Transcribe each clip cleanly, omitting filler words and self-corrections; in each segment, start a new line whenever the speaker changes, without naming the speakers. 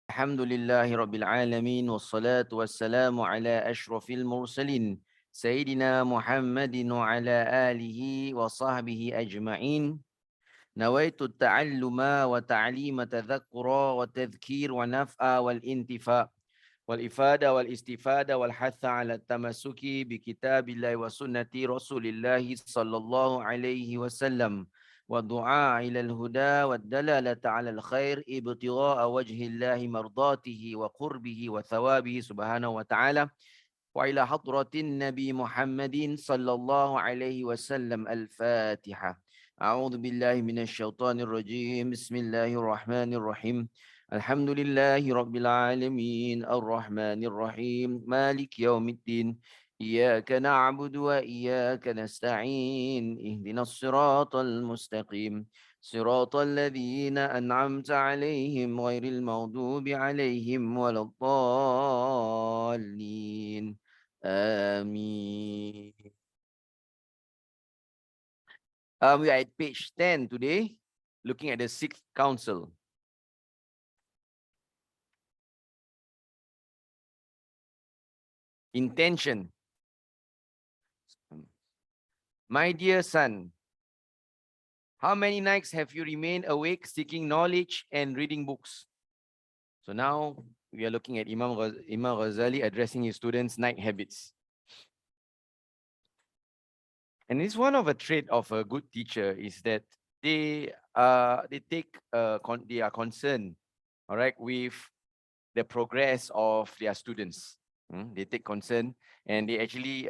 الحمد لله رب العالمين والصلاة والسلام على أشرف المرسلين سيدنا محمد وعلى آله وصحبه أجمعين. نويت التعلم وتعليم تذكرا والتذكير ونفع والانتفاع والإفادة والاستفادة والحث على التمسك بكتاب الله وسنة رسول الله صلى الله عليه وسلم والدعاء إلى الهدى والدلالة على الخير ابتغاء وجه الله مرضاته وقربه وثوابه سبحانه وتعالى وإلى حضرة النبي محمد صلى الله عليه وسلم. الفاتحة. أعوذ بالله من الشيطان الرجيم. بسم الله الرحمن الرحيم. الحمد لله رب العالمين الرحمن الرحيم مالك يوم الدين إياك نعبد وإياك نستعين اهدنا الصراط المستقيم صراط الذين أنعمت عليهم غير المغضوب عليهم ولا الضالين آمين. We are at page 10 today, looking at the sixth council. Intention. My dear son, how many nights have you remained awake seeking knowledge and reading books? So now we are looking at Imam Ghazali addressing his students' night habits. And it's one of a trait of a good teacher is that they are concerned, all right, with the progress of their students. They take concern and they actually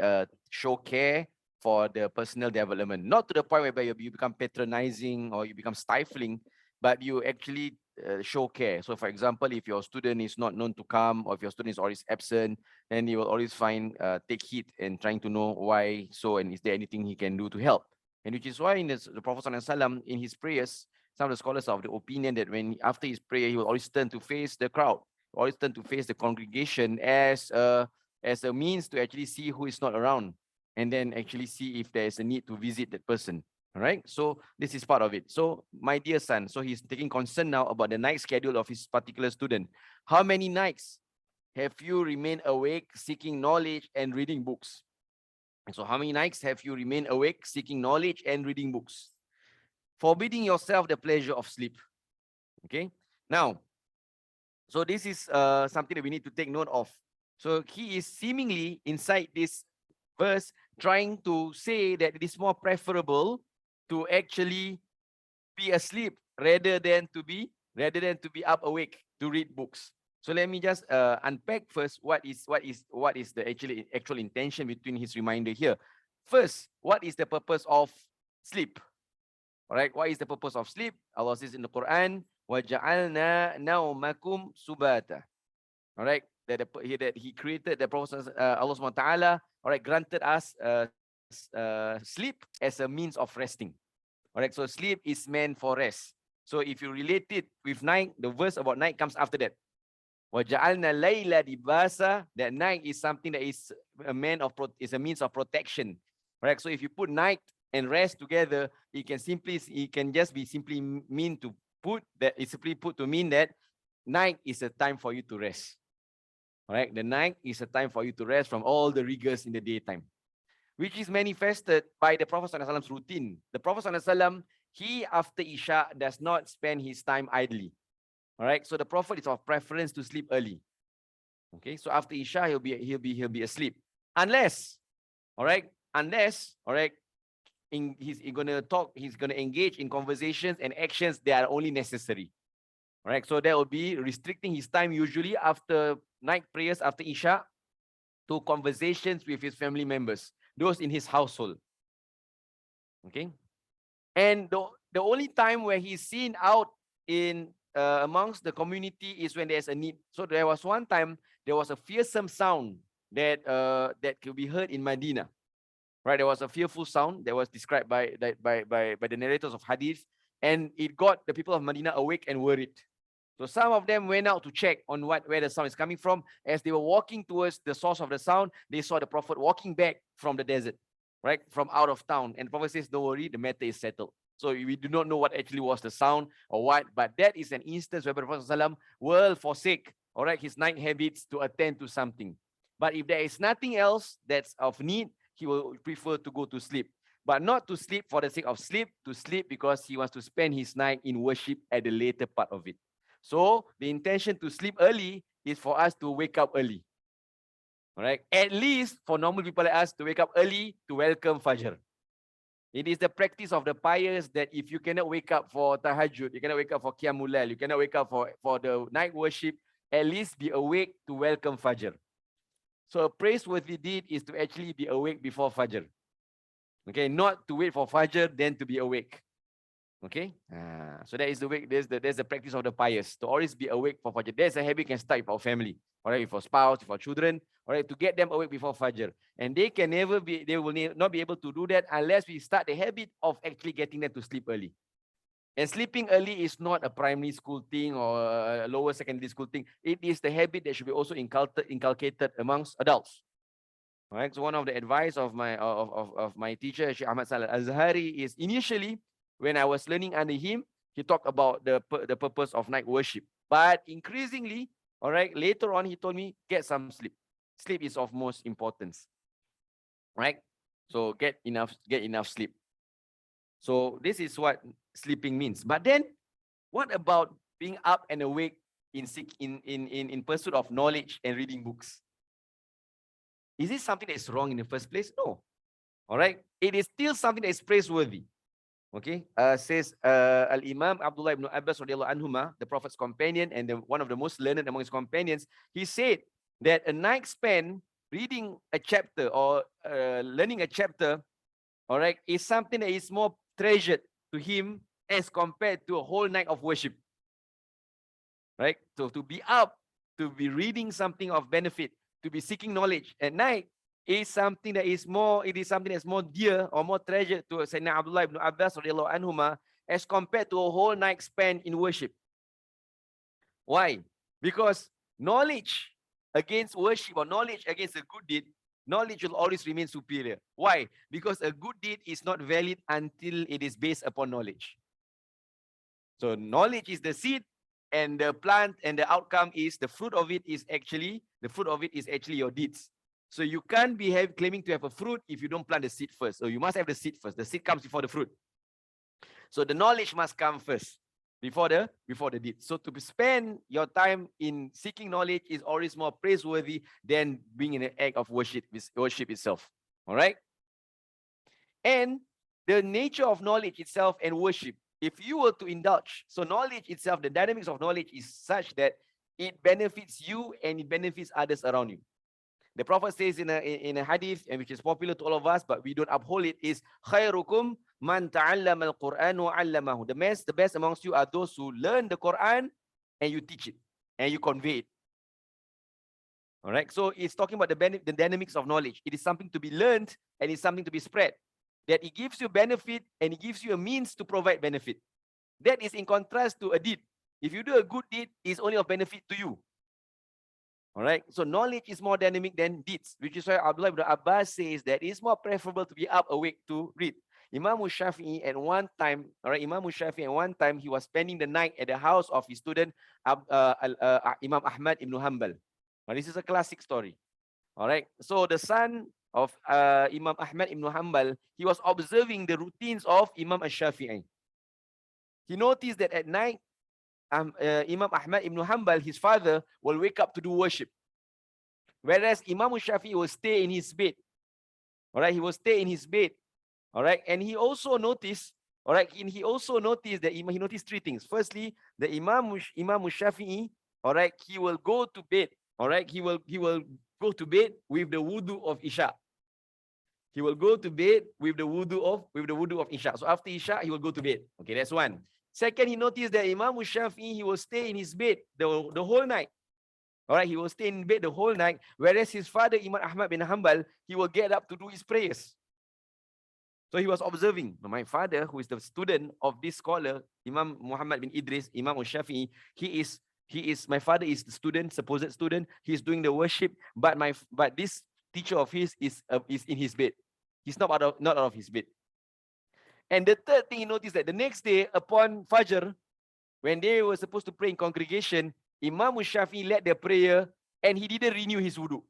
show care for the personal development, not to the point whereby you become patronizing or you become stifling, but you actually show care. So for example, if your student is not known to come or if your student is always absent, then you will always take heed and trying to know why so and is there anything he can do to help. And which is why in the Prophet ﷺ, in his prayers, some of the scholars are of the opinion that when after his prayer, he will always turn to face the crowd, always turn to face the congregation as a means to actually see who is not around and then actually see if there is a need to visit that person. All right, so this is part of it. So my dear son, so he's taking concern now about the night schedule of his particular student. How many nights have you remained awake seeking knowledge and reading books? So how many nights have you remained awake seeking knowledge and reading books? Forbidding yourself the pleasure of sleep. Okay, now, so this is something that we need to take note of. So he is seemingly inside this verse trying to say that it is more preferable to actually be asleep rather than to be up awake to read books. So let me just unpack first what is the actual intention between his reminder here. First, what is the purpose of sleep? All right, what is the purpose of sleep? Allah says in the Quran, وَجَعَلْنَا نَوْمَكُمْ سُبَاتًا. All right, that he created the Prophet, Allah subhanahu wa ta'ala, all right, granted us sleep as a means of resting. All right, so sleep is meant for rest. So if you relate it with night, the verse about night comes after that. وَجَعَلْنَا لَيْلَ لِبَاسًا. That night is something that is a means of protection. All right, so if you put night and rest together, it can just be simply mean to put that. It's simply put to mean that night is a time for you to rest. All right, the night is a time for you to rest from all the rigors in the daytime, which is manifested by the Prophet ﷺ's routine. The Prophet ﷺ, he after Isha does not spend his time idly. All right, so the Prophet is of preference to sleep early. Okay, so after Isha he'll be asleep, unless, all right, he's gonna engage in conversations and actions that are only necessary. All right, so that will be restricting his time usually after night prayers after Isha to conversations with his family members, those in his household. Okay, and the only time where he's seen out in amongst the community is when there's a need. So there was one time there was a fearsome sound that could be heard in Medina. Right, there was a fearful sound that was described by the narrators of hadith, and it got the people of Medina awake and worried. So some of them went out to check on where the sound is coming from. As they were walking towards the source of the sound, they saw the Prophet walking back from the desert. right, from out of town. And the Prophet says, don't worry, the matter is settled. So we do not know what actually was the sound or what, but that is an instance where the Prophet ﷺ will forsake, all right, his night habits to attend to something. But if there is nothing else that's of need, he will prefer to go to sleep. But not to sleep for the sake of sleep, to sleep because he wants to spend his night in worship at the later part of it. So the intention to sleep early is for us to wake up early. All right. At least for normal people like us to wake up early to welcome Fajr. It is the practice of the pious that if you cannot wake up for tahajjud, you cannot wake up for qiyamul lail, you cannot wake up for the night worship, at least be awake to welcome Fajr. So a praiseworthy deed is to actually be awake before Fajr. Okay, not to wait for Fajr, then to be awake. Okay, so that is the way. There's the practice of the pious to always be awake for Fajr. There's a habit you can start with our family, all right, with our spouse, with our children, all right, to get them awake before Fajr. And they will not be able to do that unless we start the habit of actually getting them to sleep early. And sleeping early is not a primary school thing or a lower secondary school thing. It is the habit that should be also inculcated amongst adults. All right. So one of the advice of my teacher, Sheikh Ahmad Saleh Al-Azhari, is initially when I was learning under him, he talked about the purpose of night worship. But increasingly, all right, later on, he told me, get some sleep. Sleep is of most importance. Right? So get enough sleep. So this is what sleeping means. But then, what about being up and awake in pursuit of knowledge and reading books? Is it something that is wrong in the first place? No. All right. It is still something that is praiseworthy. Okay. Says Al-Imam Abdullah ibn Abbas radiallahu anhuma, the Prophet's companion and one of the most learned among his companions, he said that a night spent reading a chapter or learning a chapter, all right, is something that is more treasured to him as compared to a whole night of worship. Right? So to be up, to be reading something of benefit, to be seeking knowledge at night is something that is more, it is something that's more dear or more treasured to Sayyidina Abdullah ibn Abbas radiallahu anhuma as compared to a whole night spent in worship. Why? Because knowledge against worship or knowledge against a good deed, knowledge will always remain superior. Why? Because a good deed is not valid until it is based upon knowledge. So knowledge is the seed, and the plant and the outcome is the fruit of it is actually your deeds. So you can't be claiming to have a fruit if you don't plant the seed first. So you must have the seed first. The seed comes before the fruit. So the knowledge must come first before the deed. So to spend your time in seeking knowledge is always more praiseworthy than being in an act of worship itself. All right. And the nature of knowledge itself and worship, if you were to indulge, so knowledge itself, the dynamics of knowledge is such that it benefits you and it benefits others around you. The Prophet says in a hadith, and which is popular to all of us, but we don't uphold it, is khairukum man ta'allama al-Quran wa 'allamahu. The best amongst you are those who learn the Quran and you teach it and you convey it. All right. So it's talking about the dynamics of knowledge. It is something to be learned and it's something to be spread. That it gives you benefit and it gives you a means to provide benefit. That is in contrast to a deed. If you do a good deed, it's only of benefit to you. All right. So knowledge is more dynamic than deeds, which is why Abdullah ibn Abbas says that it's more preferable to be up awake to read. Imam Shafi'i at one time, he was spending the night at the house of his student Imam Ahmad ibn Hanbal. Now, this is a classic story. All right. So the son of Imam Ahmad ibn Hanbal, he was observing the routines of Imam Shafi'i. He noticed that at night, Imam Ahmad ibn Hanbal, his father, will wake up to do worship. Whereas Imam Shafi'i will stay in his bed. All right, he will stay in his bed. All right, and he also noticed, that he noticed three things. Firstly, the Imam Shafi'i, all right, he will go to bed. All right, he will go to bed with the wudu of Isha. He will go to bed with the wudu of Isha. So after Isha, he will go to bed. Okay, that's one. Second, he noticed that Imam Shafi'i, he will stay in his bed the whole night. All right, he will stay in bed the whole night. Whereas his father, Imam Ahmad bin Hanbal, he will get up to do his prayers. So he was observing. My father, who is the student of this scholar, Imam Muhammad bin Idris, Imam Shafi'i, my father is the student, supposed student. He's doing the worship, but this teacher of his is in his bed. He's not out of his bed. And the third thing he noticed that the next day upon Fajr, when they were supposed to pray in congregation, Imam Shafi'i led the prayer and he didn't renew his wudu.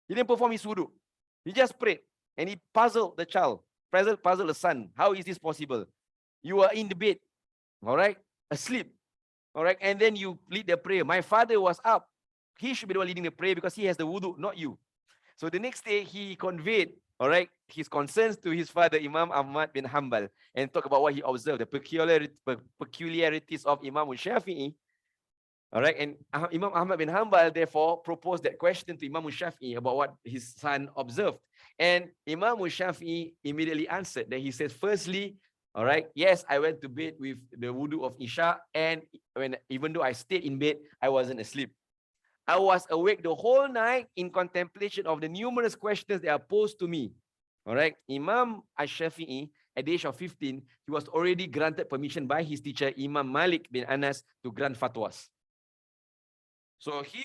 He didn't perform his wudu. He just prayed and he puzzled the child, puzzled the son. How is this possible? You are in the bed, all right, asleep, all right, and then you lead the prayer. My father was up. He should be the one leading the prayer because he has the wudu, not you. So the next day he conveyed, all right, his concerns to his father, Imam Ahmad bin Hanbal, and talk about what he observed, the peculiarities of Imam Shafi'i. All right, and Imam Ahmad bin Hanbal therefore proposed that question to Imam Shafi'i about what his son observed. And Imam Shafi'i immediately answered that he says, firstly, all right, yes, I went to bed with the wudu of Isha, and even though I stayed in bed, I wasn't asleep. I was awake the whole night in contemplation of the numerous questions that are posed to me. All right, Imam Ash-Shafi'i, at the age of 15, he was already granted permission by his teacher, Imam Malik bin Anas, to grant fatwas. So he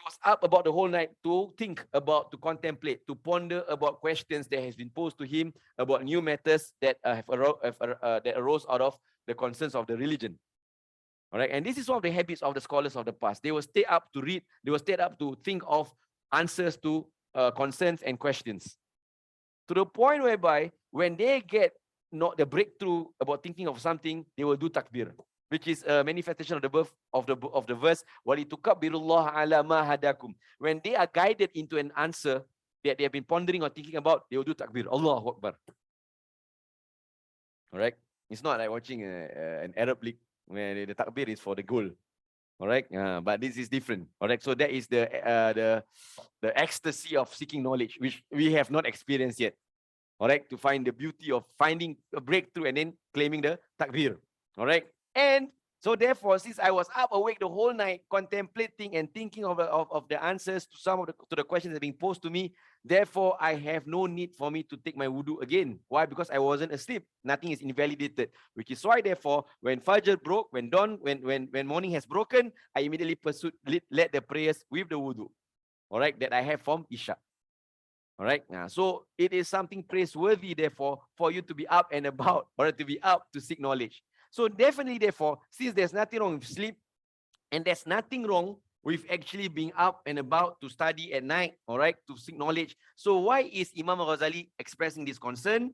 was up about the whole night to think about, to contemplate, to ponder about questions that has been posed to him about new matters that that arose out of the concerns of the religion. All right, and this is one of the habits of the scholars of the past. They will stay up to read, they will stay up to think of answers to concerns and questions. To the point whereby when they get not the breakthrough about thinking of something, they will do takbir, which is a manifestation of the birth of the verse, walitukabbirullaha ala ma hadakum. When they are guided into an answer that they have been pondering or thinking about, they will do takbir, Allahu Akbar. All right, it's not like watching an Arab league where the takbir is for the goal. All right, but this is different. All right, so that is the ecstasy of seeking knowledge, which we have not experienced yet. All right, to find the beauty of finding a breakthrough and then claiming the takbir. All right, and so therefore, since I was up awake the whole night contemplating and thinking of the answers to some of the questions that are being posed to me, therefore I have no need for me to take my wudu again. Why? Because I wasn't asleep. Nothing is invalidated. Which is why, therefore, when Fajr broke, when morning has broken, I immediately led the prayers with the wudu. All right, that I have from Isha. All right, so it is something praiseworthy, therefore, for you to be up and about, or to be up to seek knowledge. So definitely, therefore, since there's nothing wrong with sleep, and there's nothing wrong with actually being up and about to study at night, all right, to seek knowledge. So why is Imam Ghazali expressing this concern?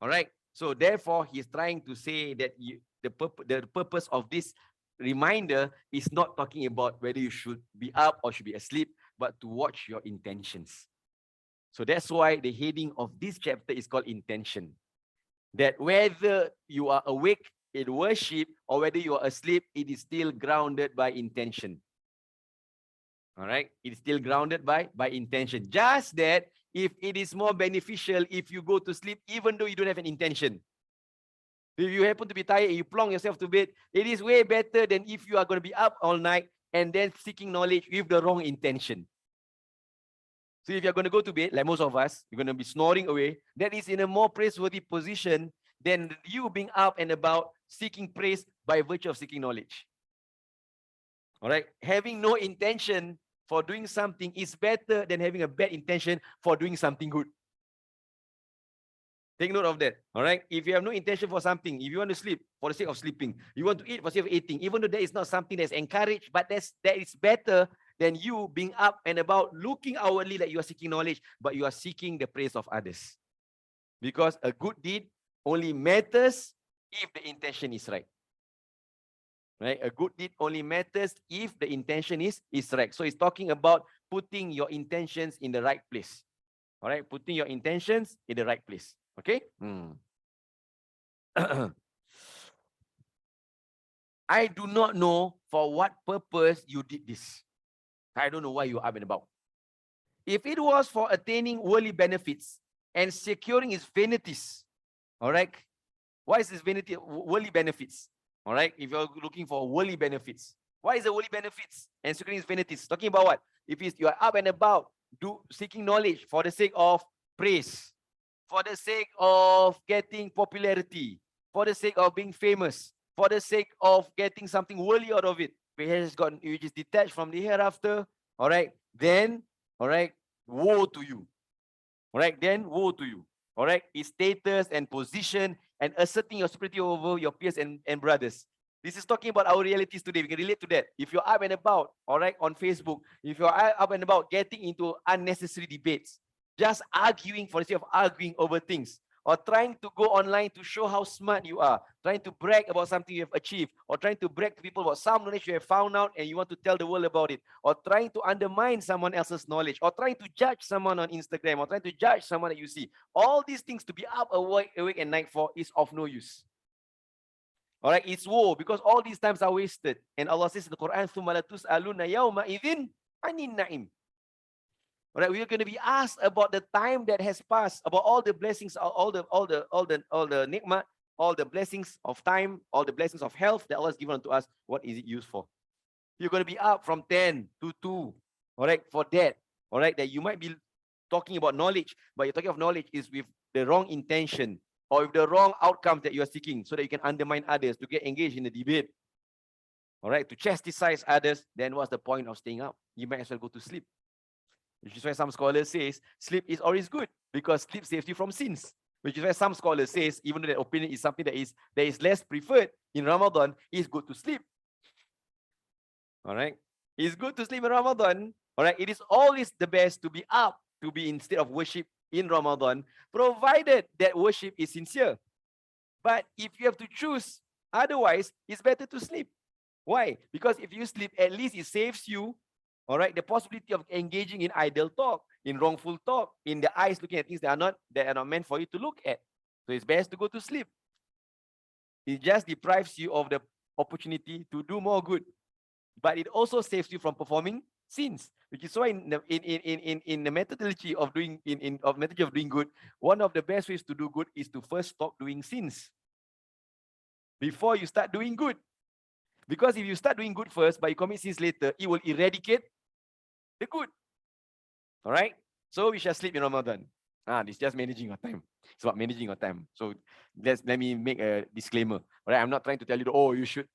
All right, so therefore, he's trying to say that the purpose of this reminder is not talking about whether you should be up or should be asleep, but to watch your intentions. So that's why the heading of this chapter is called intention. That whether you are awake in worship or whether you are asleep, it is still grounded by intention. All right, it is still grounded by intention. Just that if it is more beneficial if you go to sleep even though you don't have an intention. If you happen to be tired and you plonk yourself to bed, it is way better than if you are going to be up all night and then seeking knowledge with the wrong intention. So if you're going to go to bed, like most of us, you're going to be snoring away, that is in a more praiseworthy position than you being up and about seeking praise by virtue of seeking knowledge. All right, having no intention for doing something is better than having a bad intention for doing something good. Take note of that. All right, if you have no intention for something, if you want to sleep for the sake of sleeping, you want to eat for the sake of eating, even though that is not something that's encouraged, but that is better than you being up and about looking outwardly like you are seeking knowledge, but you are seeking the praise of others. Because a good deed only matters if the intention is right. Right? A good deed only matters if the intention is right. So it's talking about putting your intentions in the right place. All right, putting your intentions in the right place. Okay. I do not know for what purpose you did this. I don't know why you're up and about. If it was for attaining worldly benefits and securing its vanities, all right, what is this vanity? Worldly benefits, all right? If you're looking for worldly benefits, what is the worldly benefits and securing its vanities? Talking about what? If you are up and about, seeking knowledge for the sake of praise, for the sake of getting popularity, for the sake of being famous, for the sake of getting something worldly out of it, which is detached from the hereafter, all right, then, all right, woe to you. All right, then woe to you. All right, is status and position and asserting your superiority over your peers and brothers. This is talking about our realities today. We can relate to that. If you're up and about, all right, on Facebook, if you're up and about getting into unnecessary debates, just arguing for the sake of arguing over things, or trying to go online to show how smart you are, trying to brag about something you have achieved, or trying to brag to people about some knowledge you have found out and you want to tell the world about it, or trying to undermine someone else's knowledge, or trying to judge someone on Instagram, or trying to judge someone that you see. All these things to be up awake at night for is of no use. All right, it's woe because all these times are wasted. And Allah says in the Quran, ثُمَّ لَتُسْأَلُنَّ يَوْمَئِذٍ عَنِ النَّعِيمِ. All right, we are going to be asked about the time that has passed, about all the blessings, all the ni'mah, all the blessings of time, all the blessings of health that Allah has given unto us. What is it used for? You're going to be up from 10 to 2. All right, for that. All right, that you might be talking about knowledge, but you're talking of knowledge is with the wrong intention or with the wrong outcomes that you are seeking, so that you can undermine others, to get engaged in the debate. All right, to chastise others. Then what's the point of staying up? You might as well go to sleep. Which is why some scholars says sleep is always good, because sleep saves you from sins. Which is why some scholars says, even though that opinion is something that is less preferred in Ramadan, it's good to sleep. All right, it's good to sleep in Ramadan. All right, it is always the best to be up, to be instead of worship in Ramadan, provided that worship is sincere. But if you have to choose, otherwise, it's better to sleep. Why? Because if you sleep, at least it saves you, all right, the possibility of engaging in idle talk, in wrongful talk, in the eyes looking at things that are not meant for you to look at. So it's best to go to sleep. It just deprives you of the opportunity to do more good, but it also saves you from performing sins. Which is why in the methodology of doing good, one of the best ways to do good is to first stop doing sins before you start doing good. Because if you start doing good first, but you commit sins later, it will eradicate the good. All right? So we shall sleep in Ramadan. This is just managing your time. It's about managing your time. So let me make a disclaimer. All right? I'm not trying to tell you, oh, you should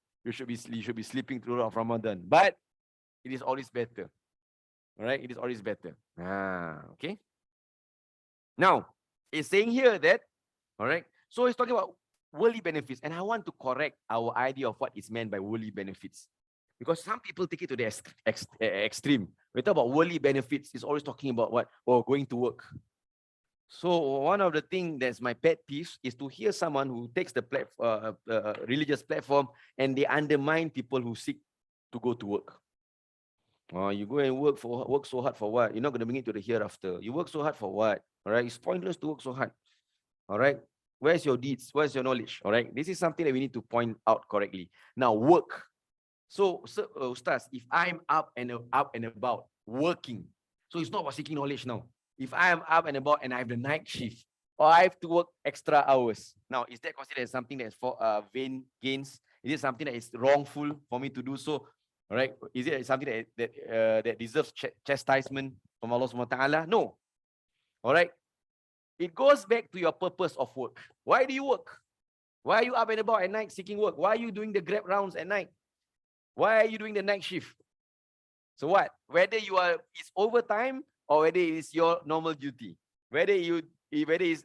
be sleeping throughout Ramadan. But it is always better. All right? It is always better. Okay? Now, it's saying here that, all right, so it's talking about worldly benefits, and I want to correct our idea of what is meant by worldly benefits, because some people take it to the extreme. We talk about worldly benefits, it's always talking about what? Oh, going to work. So one of the things that's my pet peeve is to hear someone who takes the religious platform and they undermine people who seek to go to work. You go and work so hard for what? You're not going to bring it to the hereafter. You work so hard for what? All right, it's pointless to work so hard. All right, where's your deeds? Where's your knowledge? All right, this is something that we need to point out correctly. Now, work. So Ustaz, if I'm up and about working, so it's not about seeking knowledge now. If I am up and about and I have the night shift, or I have to work extra hours, now is that considered something that's for vain gains? Is it something that is wrongful for me to do so? All right, is it something that deserves chastisement from Allah Subhanahu wa Taala? No. All right, it goes back to your purpose of work. Why do you work? Why are you up and about at night seeking work? Why are you doing the Grab rounds at night? Why are you doing the night shift? So what? Whether it's overtime or whether it is your normal duty, whether it's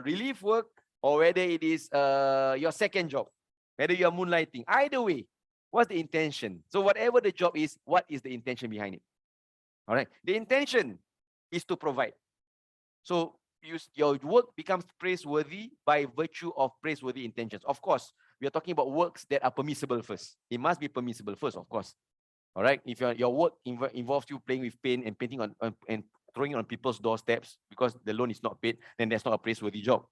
relief work or whether it is your second job, whether you are moonlighting, either way, what's the intention? So whatever the job is, what is the intention behind it? All right. The intention is to provide. So your work becomes praiseworthy by virtue of praiseworthy intentions. Of course, we are talking about works that are permissible first. It must be permissible first, of course. All right. If your work involves you playing with paint and painting on and throwing it on people's doorsteps because the loan is not paid, then that's not a praiseworthy job.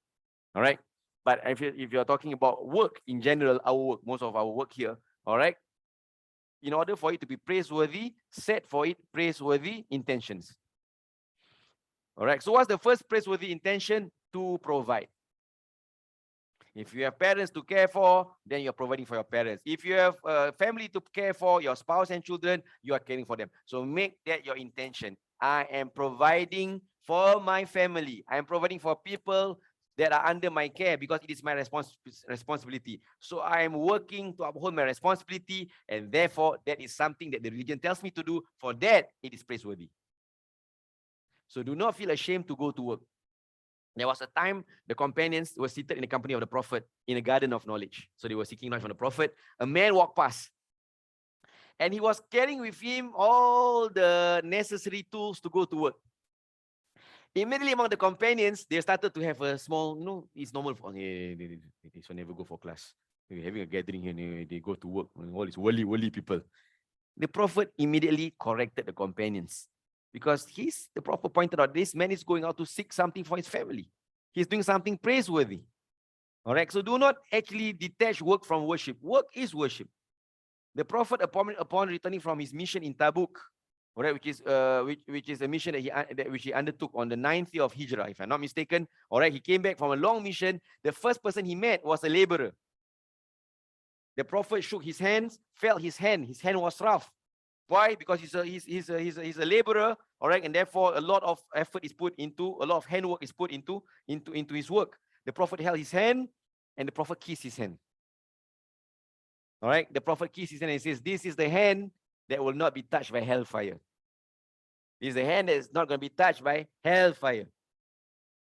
All right. But if you're talking about work in general, our work, most of our work here, all right, in order for it to be praiseworthy, set for it praiseworthy intentions. All right. So what's the first praiseworthy intention? To provide. If you have parents to care for, then you're providing for your parents. If you have a family to care for, your spouse and children, you are caring for them. So make that your intention. I am providing for my family. I am providing for people that are under my care because it is my responsibility. So I am working to uphold my responsibility, and therefore that is something that the religion tells me to do. For that, it is praiseworthy. So do not feel ashamed to go to work. There was a time the companions were seated in the company of the Prophet in a garden of knowledge. So they were seeking knowledge from the Prophet. A man walked past, and he was carrying with him all the necessary tools to go to work. Immediately among the companions, they started to have a small, it's normal for this one never go for class. They're having a gathering here, they go to work. All these worldly people. The Prophet immediately corrected the companions, because the Prophet pointed out, this man is going out to seek something for his family. He's doing something praiseworthy. All right. So do not actually detach work from worship. Work is worship. The Prophet, upon returning from his mission in Tabuk, all right, which is a mission which he undertook on the 9th year of Hijrah, if I'm not mistaken. All right, he came back from a long mission. The first person he met was a laborer. The Prophet shook his hands, felt his hand. His hand was rough. Why? Because he's a laborer, all right, and therefore a lot of effort is put into, a lot of handwork is put into his work. The Prophet held his hand, and the Prophet kissed his hand. All right, the Prophet kissed his hand and says, "This is the hand that will not be touched by hellfire. This is the hand that is not going to be touched by hellfire."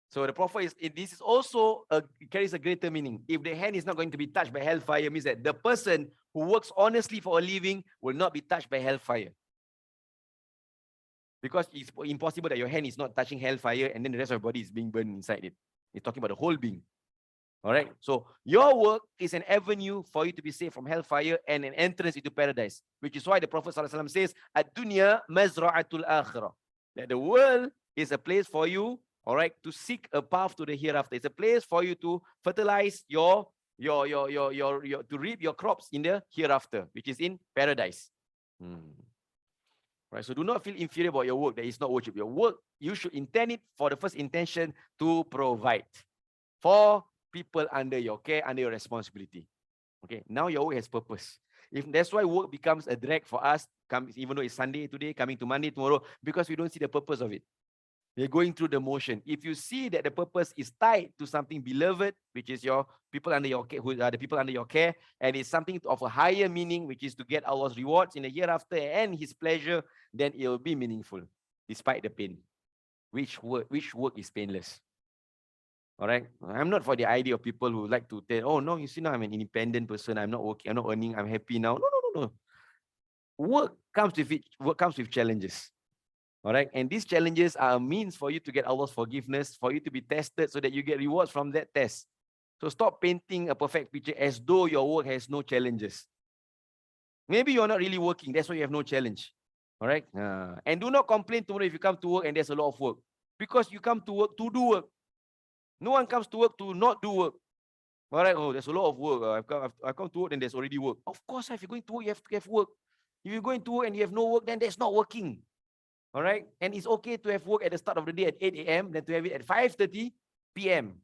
So the Prophet this is also carries a greater meaning. If the hand is not going to be touched by hellfire, means that the person who works honestly for a living will not be touched by hellfire. Because it's impossible that your hand is not touching hellfire and then the rest of your body is being burned inside it. It's talking about the whole being. All right. So your work is an avenue for you to be saved from hellfire and an entrance into paradise, which is why the Prophet ﷺ says, "Ad-dunya mazra'atul akhirah." That the world is a place for you, all right, to seek a path to the hereafter. It's a place for you to fertilize to reap your crops in the hereafter, which is in paradise. Right. So do not feel inferior about your work that is not worship. Your work, you should intend it for the first intention to provide for people under your care, under your responsibility. Okay. Now your work has purpose. That's why work becomes a drag for us, even though it's Sunday today, coming to Monday tomorrow, because we don't see the purpose of it. We're going through the motion. If you see that the purpose is tied to something beloved, which is your people under your care, who are the people under your care, and it's something of a higher meaning, which is to get Allah's rewards in the hereafter and His pleasure, then it will be meaningful, despite the pain. Which work is painless? All right. I'm not for the idea of people who like to tell, "Oh no, you see now I'm an independent person. I'm not working. I'm not earning. I'm happy now." No. Work comes with it. Work comes with challenges. All right. And these challenges are a means for you to get Allah's forgiveness, for you to be tested so that you get rewards from that test. So stop painting a perfect picture as though your work has no challenges. Maybe you're not really working. That's why you have no challenge. All right. And do not complain tomorrow if you come to work and there's a lot of work. Because you come to work to do work. No one comes to work to not do work. All right. Oh, there's a lot of work. I've come to work and there's already work. Of course, if you're going to work, you have to have work. If you're going to work and you have no work, then that's not working. All right. And it's okay to have work at the start of the day at 8 a.m. than to have it at 5:30 p.m.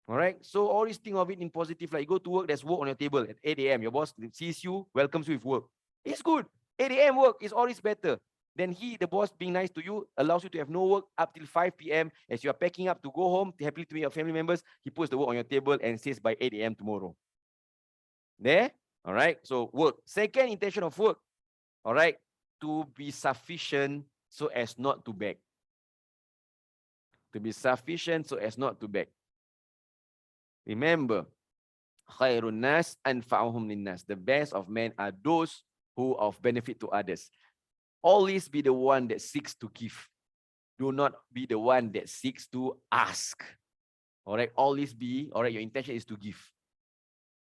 All right. So always think of it in positive. Like you go to work, there's work on your table at 8 a.m. Your boss sees you, welcomes you with work. It's good. 8 a.m. work is always better. Then the boss being nice to you, allows you to have no work up till 5 p.m. As you are packing up to go home, happily to meet your family members, he puts the work on your table and says by 8 a.m. tomorrow. There? All right. So work. Second intention of work. All right. To be sufficient so as not to beg. To be sufficient so as not to beg. Remember, khairun nas anfa'uhum linnas. The best of men are those who are of benefit to others. Always be the one that seeks to give. Do not be the one that seeks to ask. All right. Always be, all right, your intention is to give.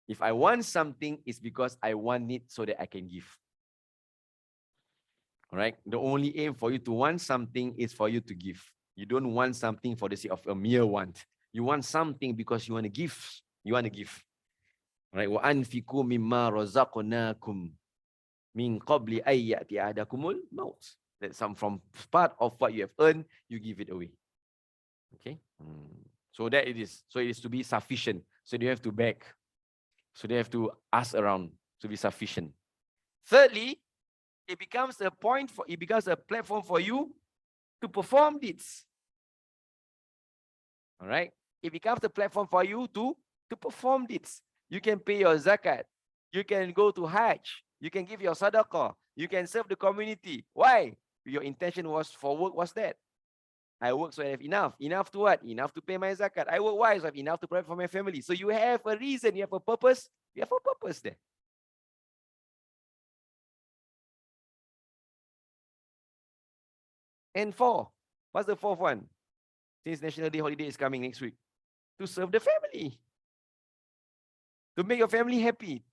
If I want something, it's because I want it so that I can give. All right. The only aim for you to want something is for you to give. You don't want something for the sake of a mere want. You want something because you want to give. You want to give. All right. Wa anfiqu mimma razaqnakum min qabli ay ya'ti ahadakumul maut. That's from part of what you have earned, you give it away. Okay. So that it is. So it is to be sufficient. So you have to beg. So they have to ask around to be sufficient. Thirdly, it becomes a platform for you to perform deeds. All right. It becomes a platform for you to perform deeds. You can pay your zakat. You can go to Hajj. You can give your sadaqah. You can serve the community. Why? Your intention was for work was that. I work so I have enough. Enough to what? Enough to pay my zakat. I work wise, so I have enough to provide for my family. So you have a reason, you have a purpose. You have a purpose there. And 4, what's the 4th one? Since National Day holiday is coming next week, to serve the family, to make your family happy.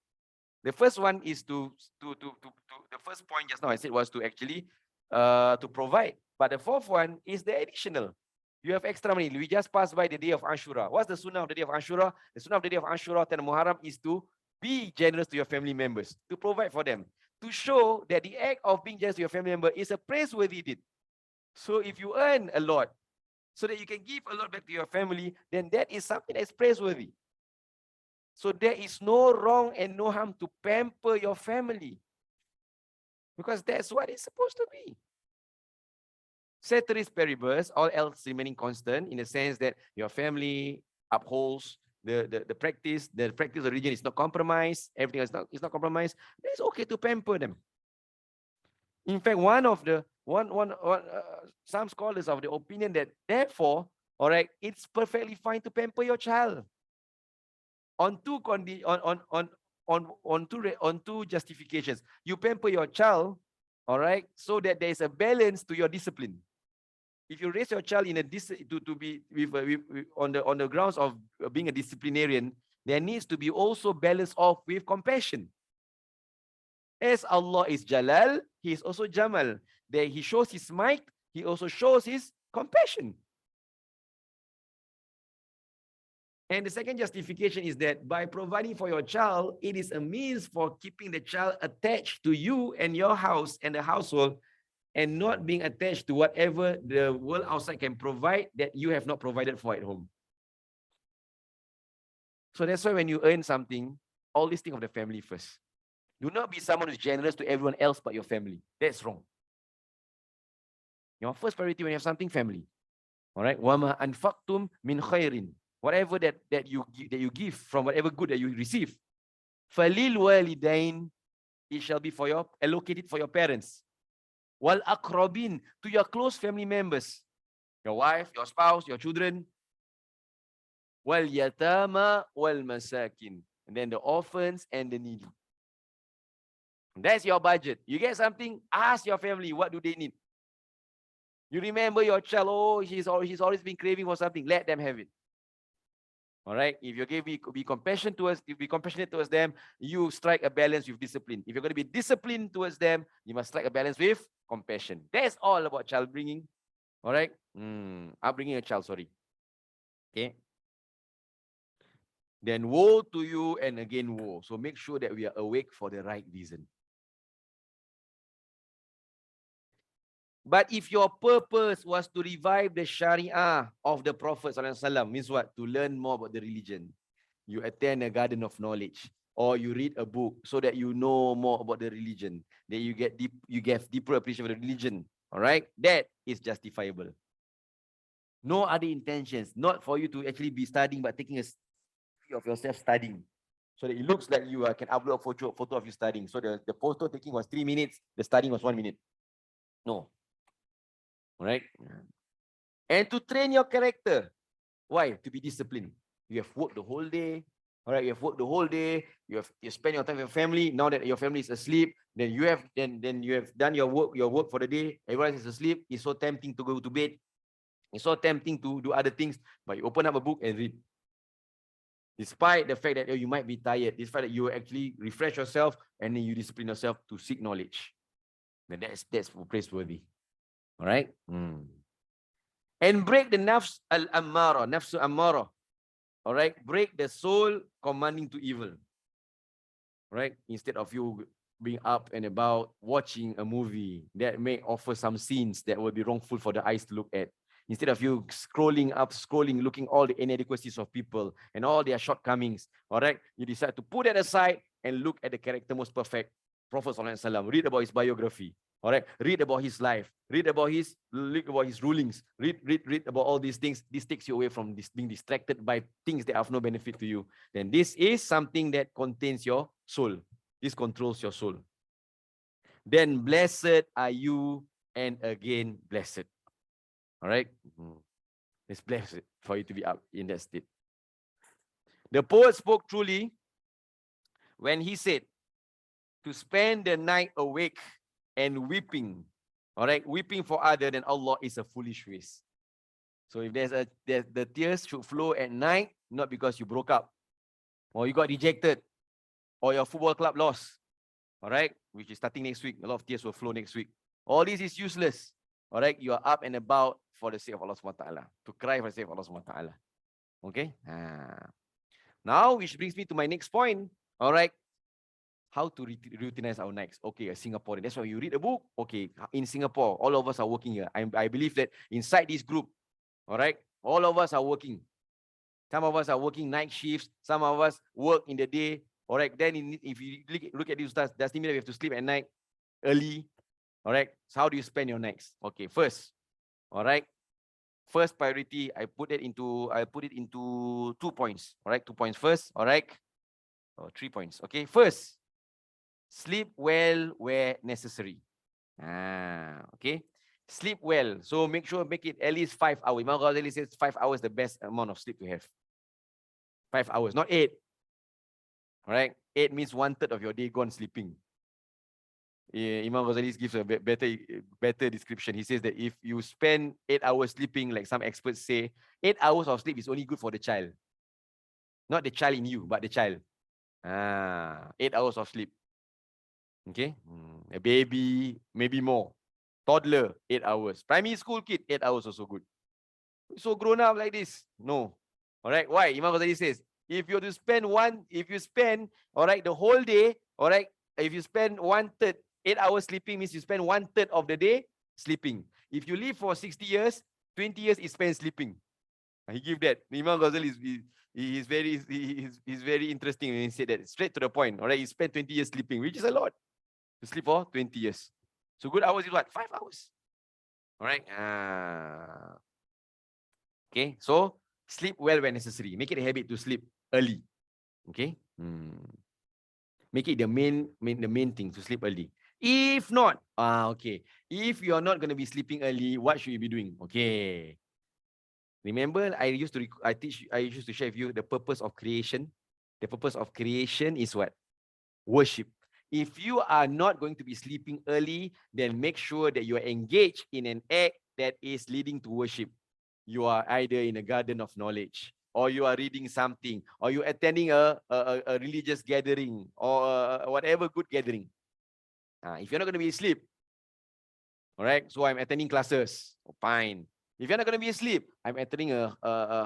The first one is to the first point just now I said was to actually to provide. But the 4th one is the additional. You have extra money. We just passed by the day of Ashura. What's the sunnah of the day of Ashura? The sunnah of the day of Ashura, 10 Muharram, is to be generous to your family members, to provide for them, to show that the act of being generous to your family member is a praiseworthy deed. So if you earn a lot, so that you can give a lot back to your family, then that is something that's praiseworthy. So there is no wrong and no harm to pamper your family, because that's what it's supposed to be. Ceteris paribus, all else remaining constant, in the sense that your family upholds the practice of religion is not compromised, everything is not compromised. It's okay to pamper them. In fact, some scholars of the opinion that therefore, all right, it's perfectly fine to pamper your child on two justifications. You pamper your child, all right, so that there is a balance to your discipline. If you raise your child in a on the grounds of being a disciplinarian, there needs to be also balance off with compassion. As Allah is Jalal, He is also Jamal. There He shows His might, He also shows His compassion. And the second justification is that by providing for your child, it is a means for keeping the child attached to you and your house and the household, and not being attached to whatever the world outside can provide that you have not provided for at home. So that's why when you earn something, always think of the family first. Do not be someone who's generous to everyone else but your family. That's wrong. Your first priority when you have something, family. All right. وَمَا أَنْفَقْتُمْ مِنْ خَيْرٍ. Whatever that you give from whatever good that you receive, فَلِلْ وَالِدَيْنِ, it shall be allocated for your parents. وَالْأَقْرَبِينَ, to your close family members, your wife, your spouse, your children. وَالْيَتَامَى وَالْمَسَاكِينَ, and then the orphans and the needy. That's your budget. You get something, ask your family, what do they need? You remember your child, oh, he's always been craving for something, let them have it. All right. If you're going to be compassionate towards them, you strike a balance with discipline. If you're going to be disciplined towards them, you must strike a balance with compassion. That's all about child bringing. All right. Upbringing a child, sorry. Okay. Then woe to you and again woe. So make sure that we are awake for the right reason. But if your purpose was to revive the Sharia of the Prophet ﷺ, means what? To learn more about the religion. You attend a garden of knowledge, or you read a book so that you know more about the religion. Then you get deeper appreciation of the religion. All right? That is justifiable. No other intentions, not for you to actually be studying, but taking a selfie of yourself studying, so that it looks like you can upload a photo of you studying. So the photo taking was 3 minutes, the studying was 1 minute. No. All right? And to train your character. Why? To be disciplined. You have worked the whole day. All right, you have worked the whole day. You spend your time with your family. Now that your family is asleep, then you have done your work for the day. Everyone is asleep. It's so tempting to go to bed. It's so tempting to do other things, but you open up a book and read. Despite the fact that you might be tired, despite that you actually refresh yourself and then you discipline yourself to seek knowledge. Then that's praiseworthy. All right. And break the nafs al-ammara, nafsu ammara. All right. Break the soul commanding to evil. All right. Instead of you being up and about watching a movie that may offer some scenes that will be wrongful for the eyes to look at. Instead of you scrolling, looking all the inadequacies of people and all their shortcomings. All right. You decide to put that aside and look at the character most perfect, Prophet ﷺ. Read about his biography. All right, read about his life, read about his rulings, read about all these things. This takes you away from being distracted by things that have no benefit to you. Then this is something that contains your soul. This controls your soul. Then blessed are you, and again blessed. All right. It's blessed for you to be up in that state. The poet spoke truly when he said, to spend the night awake and weeping, all right, weeping for other than Allah is a foolish waste. So if the tears should flow at night, not because you broke up, or you got rejected, or your football club lost, all right, which is starting next week. A lot of tears will flow next week. All this is useless. All right, you are up and about for the sake of Allah subhanahu wa ta'ala, to cry for the sake of Allah subhanahu wa ta'ala. Okay. Now, which brings me to my next point. All right. How to routinize our nights. Okay, a Singaporean. That's why you read a book. Okay, in Singapore, all of us are working here. I believe that inside this group, all right, all of us are working. Some of us are working night shifts. Some of us work in the day. All right, then if you look at these stars, does it mean that we have to sleep at night early? All right, so how do you spend your nights? Okay, first, all right, first priority, I put it into 2 points. All right, 2 points first. All right, 3 points. Okay, first, sleep well where necessary. Okay. Sleep well. So make sure, make it at least 5 hours. Imam Ghazali says 5 hours the best amount of sleep to have. 5 hours, not 8. All right. 8 means 1/3 of your day gone sleeping. Imam Ghazali gives a better description. He says that if you spend 8 hours sleeping, like some experts say, 8 hours of sleep is only good for the child. Not the child in you, but the child. 8 hours of sleep. Okay, a baby, maybe more. Toddler, 8 hours. Primary school kid, 8 hours also good. So grown up like this, no. All right, why? Imam Ghazali says, if you spend, all right, the whole day, all right, if you spend 1/3, 8 hours sleeping means you spend 1/3 of the day sleeping. If you live for 60 years, 20 years is spent sleeping. He give that. Imam Ghazali is very interesting when he said that. Straight to the point. All right, you spend 20 years sleeping, which is a lot. To sleep for 20 years. So good hours is what? 5 hours. All right. Okay. So sleep well when necessary. Make it a habit to sleep early. Okay. Make it the main thing to sleep early. If not, okay. If you are not going to be sleeping early, what should you be doing? Okay. Remember, I used to share with you the purpose of creation. The purpose of creation is what? Worship. If you are not going to be sleeping early, then make sure that you are engaged in an act that is leading to worship. You are either in a garden of knowledge, or you are reading something, or you are attending a religious gathering, or whatever good gathering. If you're not going to be asleep, all right, so I'm attending classes, fine. If you're not going to be asleep, I'm attending a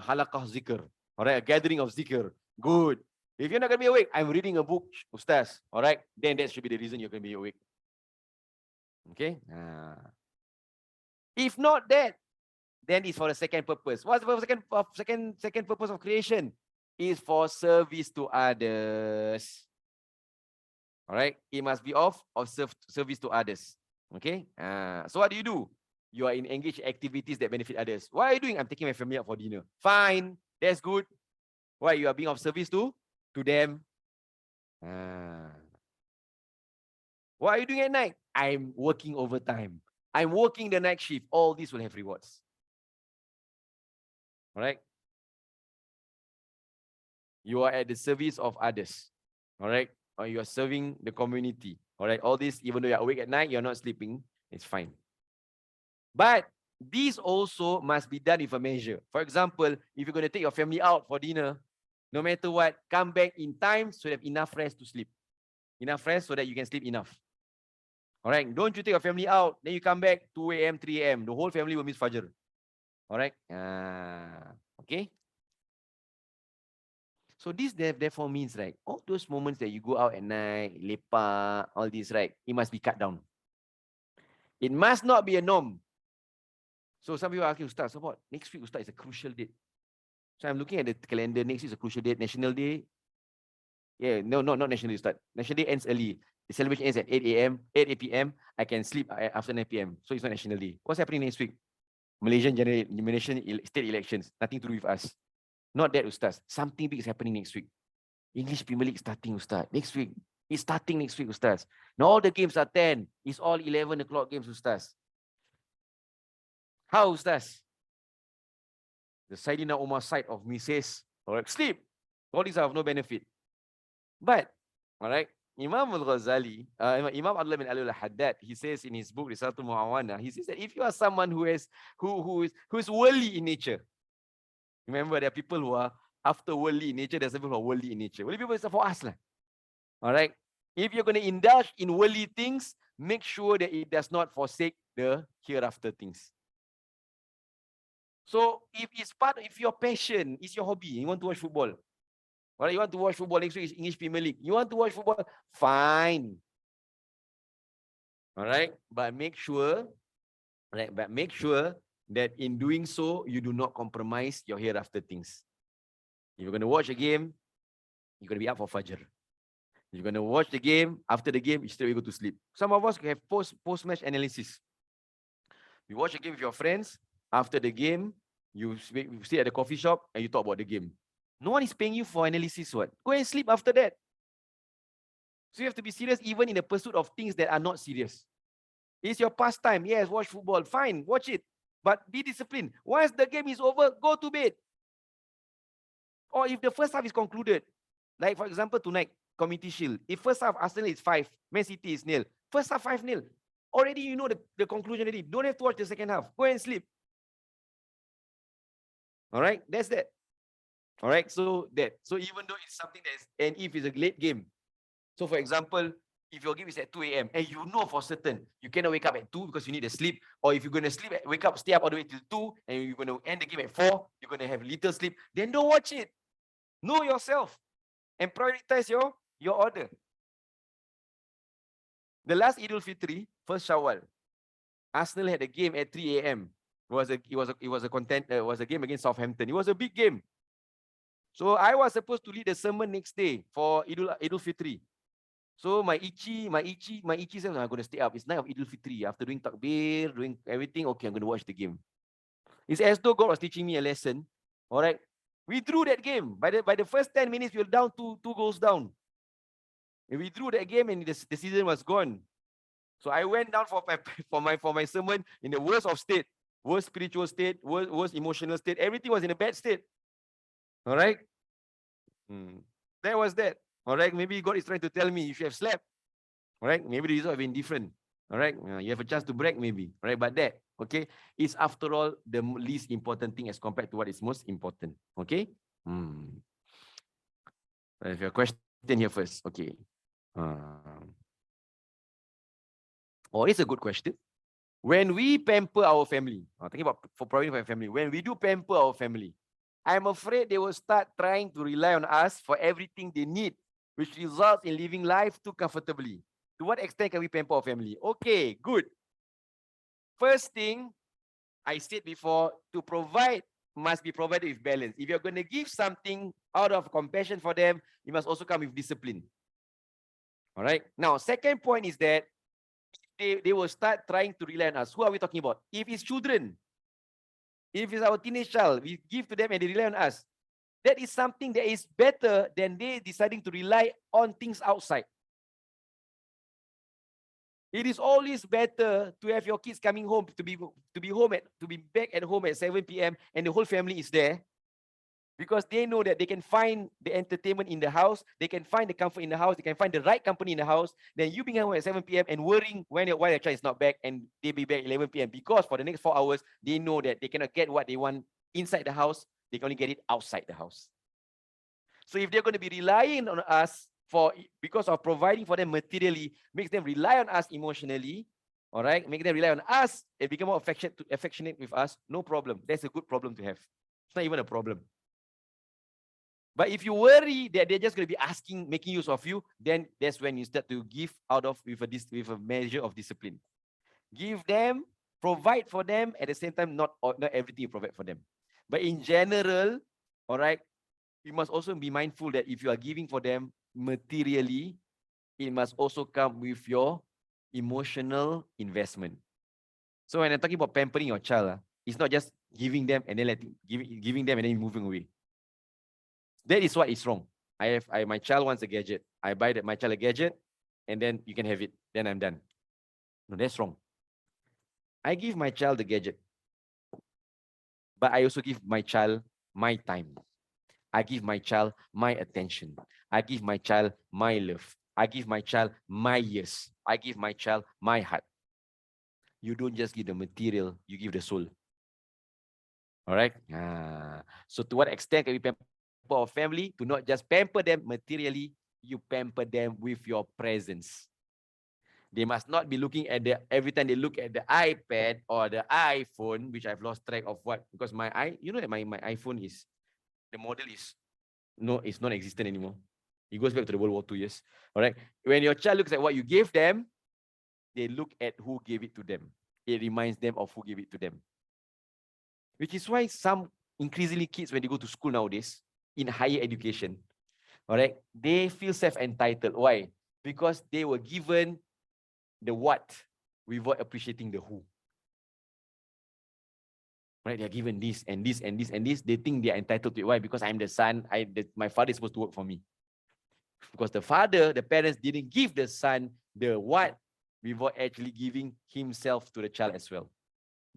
halaqah zikr, all right, a gathering of zikr, good. If you're not going to be awake, I'm reading a book, Ustaz, all right, then that should be the reason you're going to be awake. Okay. If not that, then it's for the second purpose. What's the second purpose of creation? Is for service to others. All right. It must be of service to others. Okay. So what do? You are in engaged activities that benefit others. What are you doing? I'm taking my family out for dinner. Fine. That's good. Why? You are being of service to them. What are you doing at night? I'm working overtime. I'm working the night shift. All these will have rewards. All right. You are at the service of others. All right. Or you are serving the community. All right. All this, even though you're awake at night, you're not sleeping, it's fine. But these also must be done with a measure. For example, if you're going to take your family out for dinner, no matter what, come back in time so you have enough rest to sleep. Enough rest so that you can sleep enough. All right. Don't you take your family out, then you come back 2 a.m., 3 a.m. The whole family will miss Fajr. All right. Okay. So this therefore means, right, all those moments that you go out at night, lepak, all this, right, it must be cut down. It must not be a norm. So some people are asking, Ustaz, what? Next week, Ustaz, is a crucial date. So I'm looking at the calendar. Next week is a crucial date. National Day. Yeah, no, not National Day start. National Day ends early. The celebration ends at 8 a.m., 8 p.m. I can sleep after 9 p.m. So it's not National Day. What's happening next week? Malaysian state elections. Nothing to do with us. Not that, Ustaz. Something big is happening next week. English Premier League starting, Ustaz. Next week. It's starting next week, Ustaz. Now all the games are 10. It's all 11 o'clock games, Ustaz. How, Ustaz? The Sayyidina Umar side of me says, all right, sleep. All these are of no benefit. But, all right, Imam al-Ghazali, Imam Abdullah bin Ali al-Haddad, he says in his book Risalatul Mu'awana, he says that if you are someone who is worldly in nature, remember there are people who are after worldly in nature, there's people who are worldly in nature. Worldly people is for us. All right. If you're going to indulge in worldly things, make sure that it does not forsake the hereafter things. So if it's part of your passion, it's your hobby, you want to watch football. All right, you want to watch football, next week is English Premier League. You want to watch football, fine. All right, but make sure, that in doing so, you do not compromise your hereafter things. If you're going to watch a game, you're going to be up for Fajr. You're going to watch the game. After the game, you straight go to sleep. Some of us have post-match analysis. You watch a game with your friends. After the game, you sit at the coffee shop and you talk about the game. No one is paying you for analysis. What? Go and sleep after that. So you have to be serious even in the pursuit of things that are not serious. It's your pastime. Yes, watch football. Fine, watch it. But be disciplined. Once the game is over, go to bed. Or if the first half is concluded, like for example tonight, Community Shield. If first half Arsenal is 5, Man City is 0. First half 5-0. Already you know the conclusion already. Don't have to watch the second half. Go and sleep. All right, that's that. All right, so even though it's something that is, and if it's a late game, so for example, if your game is at 2 a.m. and you know for certain you cannot wake up at 2 because you need to sleep, or if you're going to sleep, wake up, stay up all the way till 2, and you're going to end the game at 4, you're going to have little sleep, then don't watch it. Know yourself and prioritize your order. The last Eid al-Fitri, first Shawwal, Arsenal had a game at 3 a.m. It was a game against Southampton. It was a big game. So I was supposed to lead the sermon next day for Eid al-Fitri. So my Ichi said, I'm going to stay up. It's night of Eid al-Fitri. After doing takbir, doing everything, okay, I'm going to watch the game. It's as though God was teaching me a lesson. All right. We drew that game. By the first 10 minutes, we were down two goals down. And we drew that game and the season was gone. So I went down for my sermon in the worst of state, worst spiritual state, worst emotional state. Everything was in a bad state. All right. That was that. All right. Maybe God is trying to tell me you should have slept. All right. Maybe the result have been different. All right. You have a chance to brag maybe. All right. But that, okay, is after all the least important thing as compared to what is most important. Okay. I have a question here first. Okay. It's a good question. When we pamper our family, talking about for providing for our family, when we do pamper our family, I'm afraid they will start trying to rely on us for everything they need, which results in living life too comfortably. To what extent can we pamper our family? Okay, good. First thing, I said before, to provide must be provided with balance. If you're going to give something out of compassion for them, you must also come with discipline. All right. Now, second point is that they will start trying to rely on us. Who are we talking about? If it's children, if it's our teenage child, we give to them and they rely on us. That is something that is better than they deciding to rely on things outside. It is always better to have your kids coming home to be back at home at 7 p.m. and the whole family is there, because they know that they can find the entertainment in the house, they can find the comfort in the house, they can find the right company in the house. Then you being home at 7 p.m. and worrying why your child is not back and they be back at 11 p.m. because for the next 4 hours, they know that they cannot get what they want inside the house, they can only get it outside the house. So if they're going to be relying on us because of providing for them materially, makes them rely on us emotionally, all right, make them rely on us and become more affectionate with us, no problem. That's a good problem to have. It's not even a problem. But if you worry that they're just going to be making use of you, then that's when you start to give with a measure of discipline. Give them, provide for them, at the same time, not everything you provide for them. But in general, all right, you must also be mindful that if you are giving for them materially, it must also come with your emotional investment. So when I'm talking about pampering your child, it's not just giving them and then giving them and then moving away. That is what is wrong. My child wants a gadget. I buy my child a gadget, and then you can have it. Then I'm done. No, that's wrong. I give my child the gadget. but I also give my child my time. I give my child my attention. I give my child my love. I give my child my years. I give my child my heart. You don't just give the material, you give the soul. All right. So to what extent can we pamper our family? To not just pamper them materially, you pamper them with your presence. They must not be looking at every time they look at the iPad or the iPhone, which I've lost track of what, because my that my iPhone is, the model is it's non-existent anymore. It goes back to the World War II years. All right. When your child looks at what you gave them, they look at who gave it to them. It reminds them of who gave it to them. Which is why some increasingly kids, when they go to school nowadays, in higher education, all right, they feel self-entitled. Why? Because they were given the what without appreciating the who. Right? They are given this and this and this and this. They think they are entitled to it. Why? Because I'm the son. My father is supposed to work for me. Because the parents didn't give the son the what without actually giving himself to the child as well.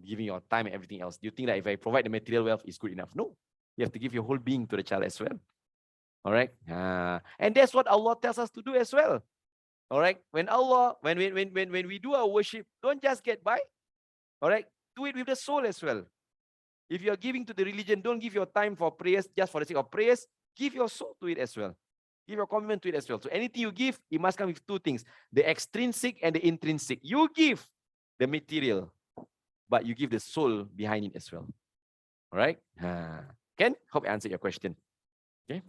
Giving your time and everything else. Do you think that if I provide the material wealth is good enough? No. You have to give your whole being to the child as well. All right. And that's what Allah tells us to do as well. All right. When we do our worship, don't just get by. All right. Do it with the soul as well. If you're giving to the religion, don't give your time for prayers just for the sake of prayers. Give your soul to it as well. Give your commitment to it as well. So anything you give, it must come with two things: the extrinsic and the intrinsic. You give the material, but you give the soul behind it as well. All right? Ken, hope I answered your question. Okay.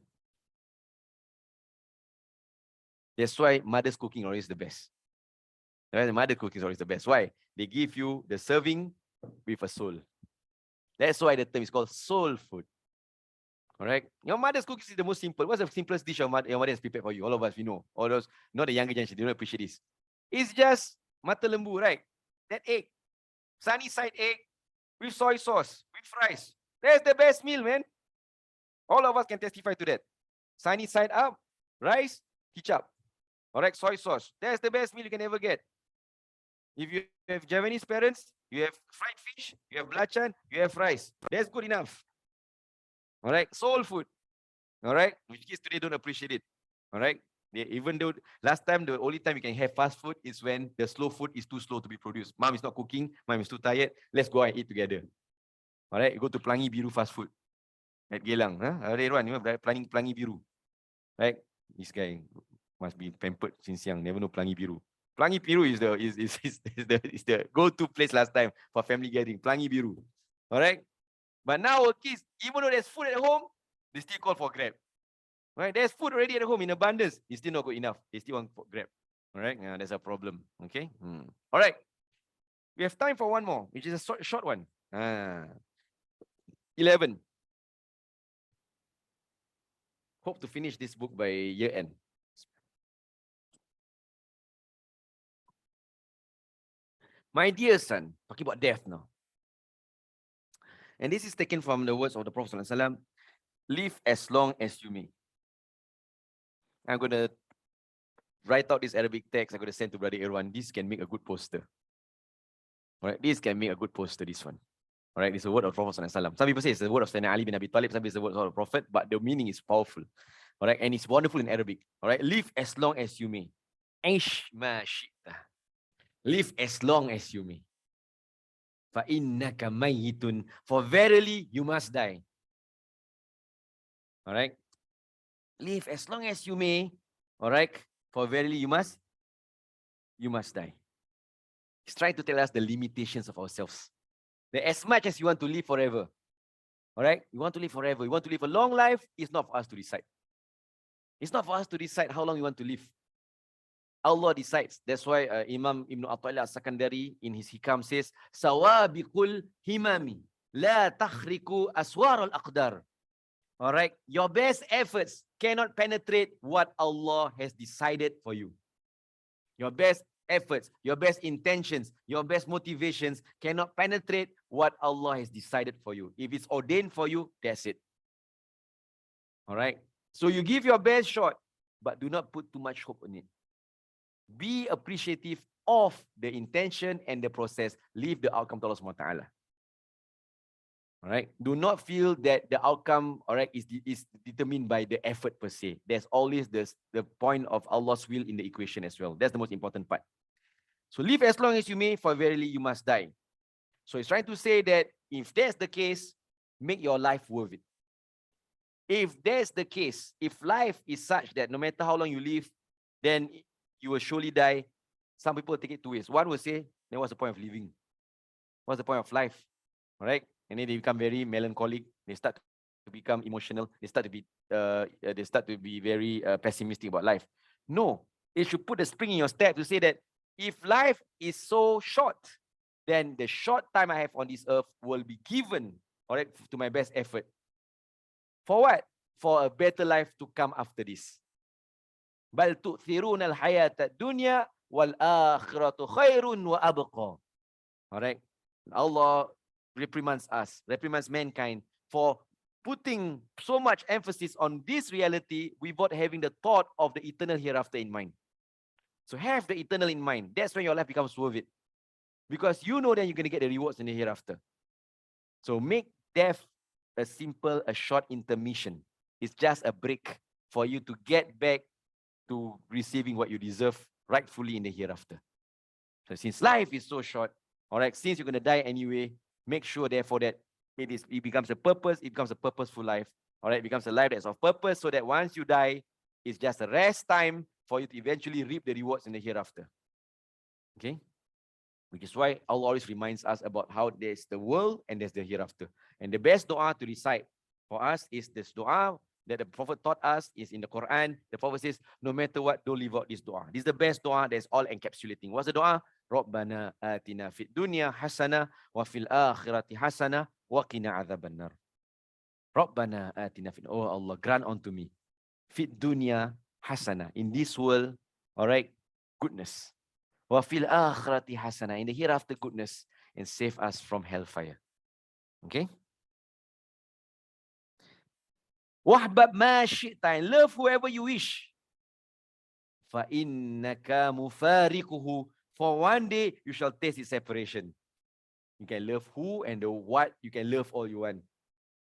That's why mother's cooking always the best. Right? The mother cooking is always the best. Why? They give you the serving with a soul. That's why the term is called soul food. All right. Your mother's cookies is the most simple. What's the simplest dish your mother has prepared for you? All of us, we know. All those, not the younger generation, they don't appreciate this. It's just mata lembu, right? That egg, sunny side egg with soy sauce, with rice. That's the best meal, man. All of us can testify to that. Sunny side up, rice, ketchup. All right, soy sauce. That's the best meal you can ever get. If you have Japanese parents, you have fried fish, you have belacan, you have rice. That's good enough. All right, soul food. All right, which kids today don't appreciate it. All right, even though last time the only time you can have fast food is when the slow food is too slow to be produced. Mom is not cooking, mom is too tired. Let's go and eat together. All right, go to Pelangi Biru fast food at Geylang. Everyone, you know, Pelangi Biru. Right, this guy must be pampered since young. Never know Pelangi Biru. Pelangi Biru is the go-to place last time for family gathering. Pelangi Biru. All right, but now our kids, even though there's food at home, they still call for Grab. Right? There's food already at home in abundance. It's still not good enough. They still want for Grab. All right? That's a problem. Okay? All right. We have time for one more, which is a short one. 11. Hope to finish this book by year end. My dear son, talking about death now. And this is taken from the words of the Prophet ﷺ, live as long as you may. I'm going to write out this Arabic text. I'm going to send to Brother Irwan. This can make a good poster. All right, this can make a good poster, this one. All right, it's a word of Prophet ﷺ. Some people say it's the word of Sayyidina Ali bin Abi Talib, some people say it's the word of the Prophet, but the meaning is powerful. All right, and it's wonderful in Arabic. All right, live as long as you may. Aish ma shi'ta. Live as long as you may. Fa innaka mayyitun. For verily you must die. All right, live as long as you may. All right, for verily you must die. He's trying to tell us the limitations of ourselves. That as much as you want to live forever, all right, you want to live forever, you want to live a long life, it's not for us to decide. It's not for us to decide how long you want to live. Allah decides. That's why Imam Ibn Athaillah As-Sakandari in his Hikam says, Sawabiqul himami, la takhriku aswar al-aqdar. All right, your best efforts cannot penetrate what Allah has decided for you. Your best efforts, your best intentions, your best motivations cannot penetrate what Allah has decided for you. If it's ordained for you, that's it. All right. So you give your best shot, but do not put too much hope on it. Be appreciative of the intention and the process. Leave the outcome to Allah subhanahu wa ta'ala. All right. Do not feel that the outcome, all right, is determined by the effort per se. There's always the point of Allah's will in the equation as well. That's the most important part. So live as long as you may, for verily you must die. So it's trying to say that if that's the case, make your life worth it. If that's the case, if life is such that no matter how long you live, then you will surely die. Some people take it two ways. One will say, then what's the point of living? What's the point of life? All right. And then they become very melancholic. They start to become emotional. They start to be very pessimistic about life. No, it should put a spring in your step to say that if life is so short, then the short time I have on this earth will be given, all right, to my best effort. For what? For a better life to come after this. Bal tu'thiruna al-hayata dunya wal akhiratu khairun wa abqa. All right. Allah reprimands mankind for putting so much emphasis on this reality without having the thought of the eternal hereafter in mind. So have the eternal in mind. That's when your life becomes worth it. Because you know that you're going to get the rewards in the hereafter. So make death a short intermission. It's just a break for you to get back to receiving what you deserve rightfully in the hereafter. So since life is so short, all right, since you're going to die anyway, make sure therefore that it becomes a purpose, it becomes a purposeful life. All right, it becomes a life that's of purpose, so that once you die, it's just a rest time for you to eventually reap the rewards in the hereafter. Okay? Which is why Allah always reminds us about how there's the world and there's the hereafter. And the best dua to recite for us is this dua that the Prophet taught us, is in the Quran. The Prophet says, no matter what, don't leave out this dua. This is the best dua that's all encapsulating. What's the dua? Rabbana atina fid dunya hasana wa fil akhirati hasana wa qina adzaban nar. Rabbana atina fid, oh Allah, grant unto me fid dunya hasana, in this world, all right, goodness. Wa fil akhirati hasana, in the hereafter, goodness, and save us from hellfire. Okay? Wahbab ma syi'ta, love whoever you wish. Fa innaka mufariquhu, for one day you shall taste its separation. You can love who and the what, you can love all you want.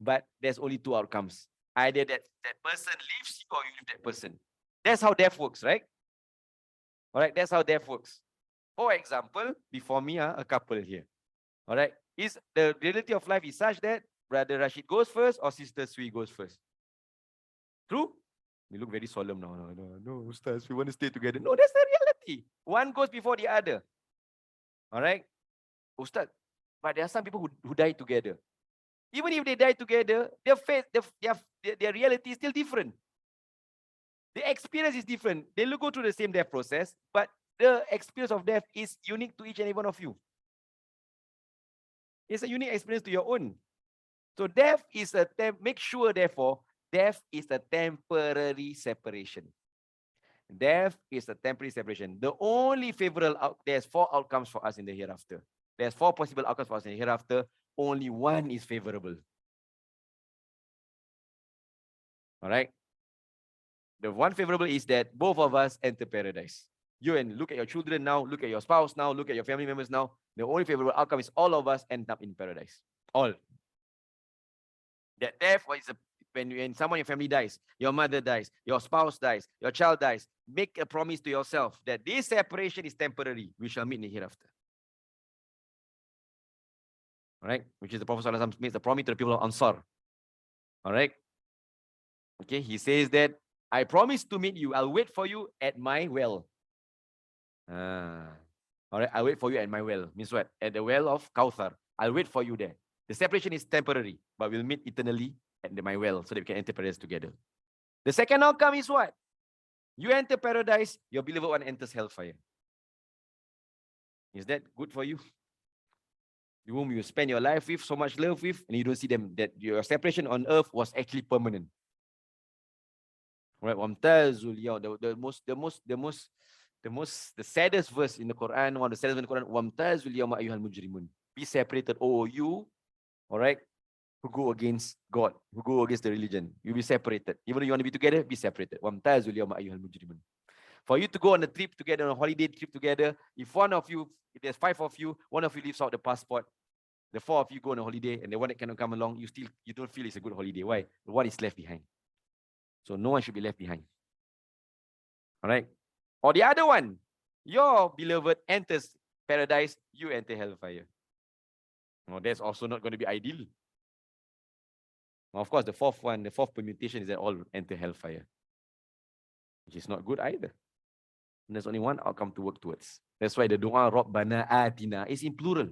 But there's only two outcomes. Either that person leaves you or you leave that person. That's how death works, right? All right, that's how death works. For example, before me, a couple here. All right, is the reality of life is such that Brother Rashid goes first or Sister Sui goes first? True? We look very solemn now. No, Ustaz, we want to stay together. No, that's the reality. One goes before the other. All right? Ustaz, but there are some people who die together. Even if they die together, their faith, their reality is still different. The experience is different. They will go through the same death process, but the experience of death is unique to each and every one of you. It's a unique experience to your own. So death is make sure, therefore, death is a temporary separation. Death is a temporary separation. The only favorable there's 4 outcomes for us in the hereafter. There's 4 possible outcomes for us in the hereafter. Only one is favorable. All right. The one favorable is that both of us enter paradise. You and look at your children now, look at your spouse now, look at your family members now. The only favorable outcome is all of us end up in paradise. All. That death is when someone in your family dies, your mother dies, your spouse dies, your child dies, make a promise to yourself that this separation is temporary. We shall meet in the hereafter. All right, which is the Prophet ﷺ makes a promise to the people of Ansar. All right. Okay, he says that I promise to meet you. I'll wait for you at my well. All right, I'll wait for you at my well. Means what? At the well of Kauthar. I'll wait for you there. The separation is temporary, but we'll meet eternally at my well so that we can enter paradise together. The second outcome is what? You enter paradise, your beloved one enters hellfire. Is that good for you? The whom you spend your life with, so much love with, and you don't see them, that your separation on earth was actually permanent. Right? The saddest verse in the Quran, one of the saddest in the Quran, Wamtazul yawma ayyuhal mujrimun. Be separated, oh you, all right, who go against God, who go against the religion. You'll be separated. Even though you want to be together, be separated. Wamtazul yawma ayyuhal mujrimun. For you to go on a trip together, on a holiday trip together, if there's 5 of you, one of you leaves out the passport, The four of you go on a holiday, and the one that cannot come along, you don't feel it's a good holiday. Why? The one is left behind. So no one should be left behind. All right. Or the other one, your beloved enters paradise, you enter hellfire. Well, that's also not going to be ideal. Well, of course, the fourth permutation is that all enter hellfire, which is not good either. And there's only one outcome to work towards. That's why the dua Rabbana Atina is in plural.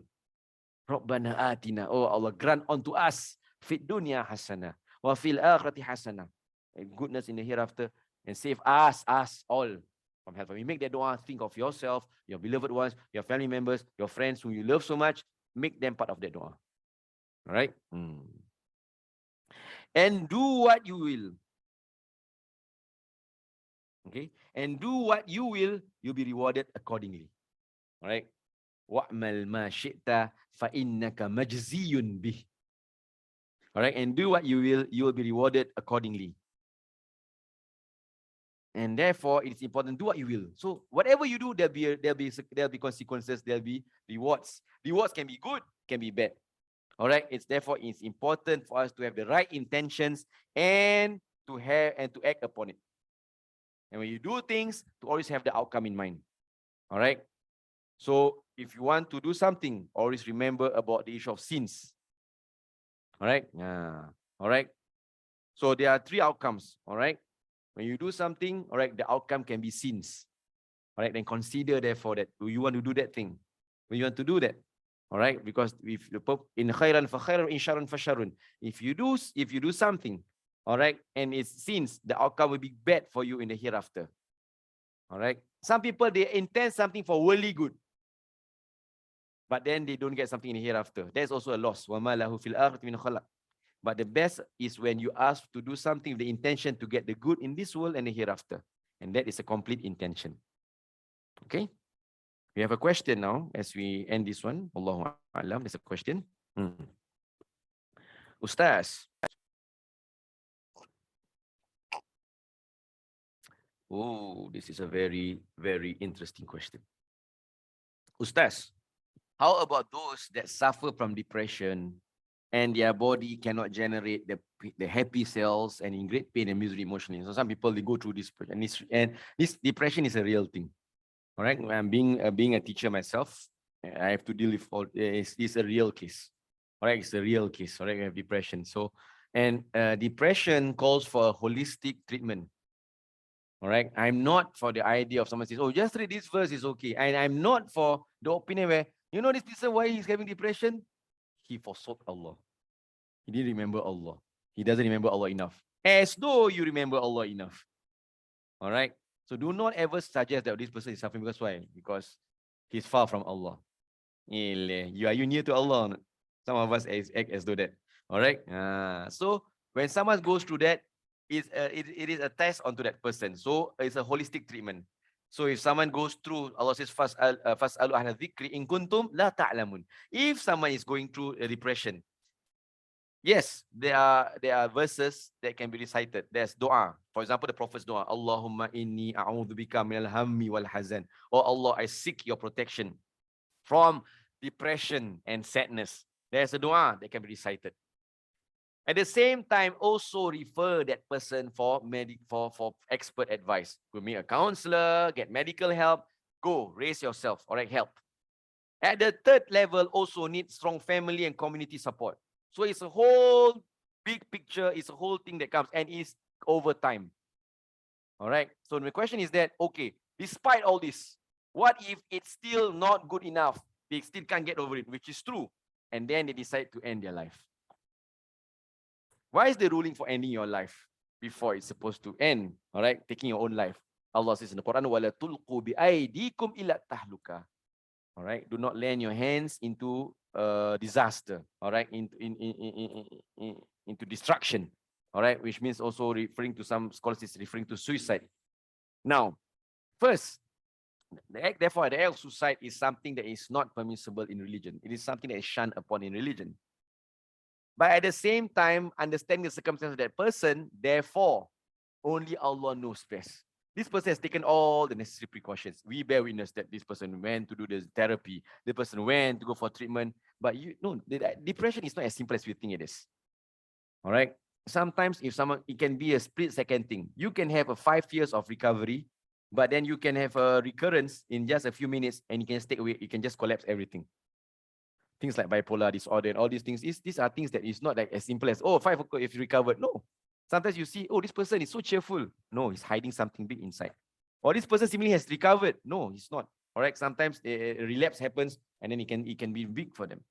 Rabbana Atina, oh Allah, grant unto us fit dunya hasana wa fil akhirati hasana, goodness in the hereafter, and save us all from hell. When you make that dua, think of yourself, your beloved ones, your family members, your friends whom you love so much. Make them part of that dua. All right. And do what you will. Okay. And do what you will, you'll be rewarded accordingly. All right. Wa'mal ma syi'ta fa innaka majziyun bih. All right. And do what you will be rewarded accordingly. And therefore, it's important, do what you will. So whatever you do, there'll be consequences, there'll be rewards. Rewards can be good, can be bad. All right. Therefore it's important for us to have the right intentions and to act upon it. And when you do things, to always have the outcome in mind. All right. So if you want to do something, always remember about the issue of sins. All right. All right. So there are 3 outcomes. All right. When you do something, all right, the outcome can be sins. All right. Then consider therefore that, do you want to do that thing? When you want to do that. All right. Because if in khairan fa khairun, in sharran fa sharrun. If you do something, all right, and it's sins, the outcome will be bad for you in the hereafter. All right. Some people, they intend something for worldly good, but then they don't get something in the hereafter. That's also a loss. وَمَا لَهُ فِي الْآخِرَةِ مِنْ خَلَقٍ. But the best is when you ask to do something with the intention to get the good in this world and the hereafter. And that is a complete intention. Okay? We have a question now as we end this one. Allahu A'lam. There's a question. Ustaz. Oh, this is a very, very interesting question. Ustaz, how about those that suffer from depression and their body cannot generate the happy cells and in great pain and misery emotionally? So some people, they go through this, and this depression is a real thing. All right, I'm being a teacher myself. I have to deal with all. It's a real case. All right, it's a real case. All right, we have depression. So, and depression calls for a holistic treatment. All right, I'm not for the idea of someone says, "Oh, just read this verse is okay," and I'm not for the opinion where, you know, this person, why he's having depression? He forsook Allah. He didn't remember Allah. He doesn't remember Allah enough. As though you remember Allah enough. All right. So do not ever suggest that this person is suffering because why? Because he's far from Allah. Are you near to Allah? Some of us act as though that. All right. So when someone goes through that, it is a test onto that person. So it's a holistic treatment. So if someone goes through, Allah says, "Fas'alu ahla dhikri in kuntum la ta'lamun." If someone is going through a depression, yes, there are verses that can be recited. There's dua. For example, the Prophet's dua, Allahumma inni a'udzubika minal hammi wal hazan. Oh Allah, I seek your protection from depression and sadness. There's a dua that can be recited. At the same time, also refer that person for expert advice. Go meet a counselor, get medical help, go raise yourself, all right, help. At the 3rd level, also need strong family and community support. So it's a whole big picture, it's a whole thing that comes, and it's over time. All right. So the question is that, okay, despite all this, what if it's still not good enough? They still can't get over it, which is true. And then they decide to end their life. Why is the ruling for ending your life before it's supposed to end? All right, taking your own life. Allah says in the Quran, وَلَا تُلْقُوا بِأَيْدِيكُمْ إِلَى التَّهْلُكَةِ. All right, do not lend your hands into disaster. All right, into destruction. All right, which means also referring to some scholars is referring to suicide. Now, first, therefore, the act of suicide is something that is not permissible in religion. It is something that is shunned upon in religion. But at the same time, understanding the circumstances of that person, therefore, only Allah knows best. This person has taken all the necessary precautions. We bear witness that this person went to do the therapy. The person went to go for treatment. But depression is not as simple as we think it is. All right. Sometimes if someone, it can be a split-second thing. You can have a 5 years of recovery, but then you can have a recurrence in just a few minutes and you can stay away. You can just collapse everything. Things like bipolar disorder and all these things. These are things that is not like as simple as, oh, 5 o'clock if you recovered. No. Sometimes you see, oh, this person is so cheerful. No, he's hiding something big inside. Or this person seemingly has recovered. No, he's not. All right. Sometimes a relapse happens and then it can be big for them.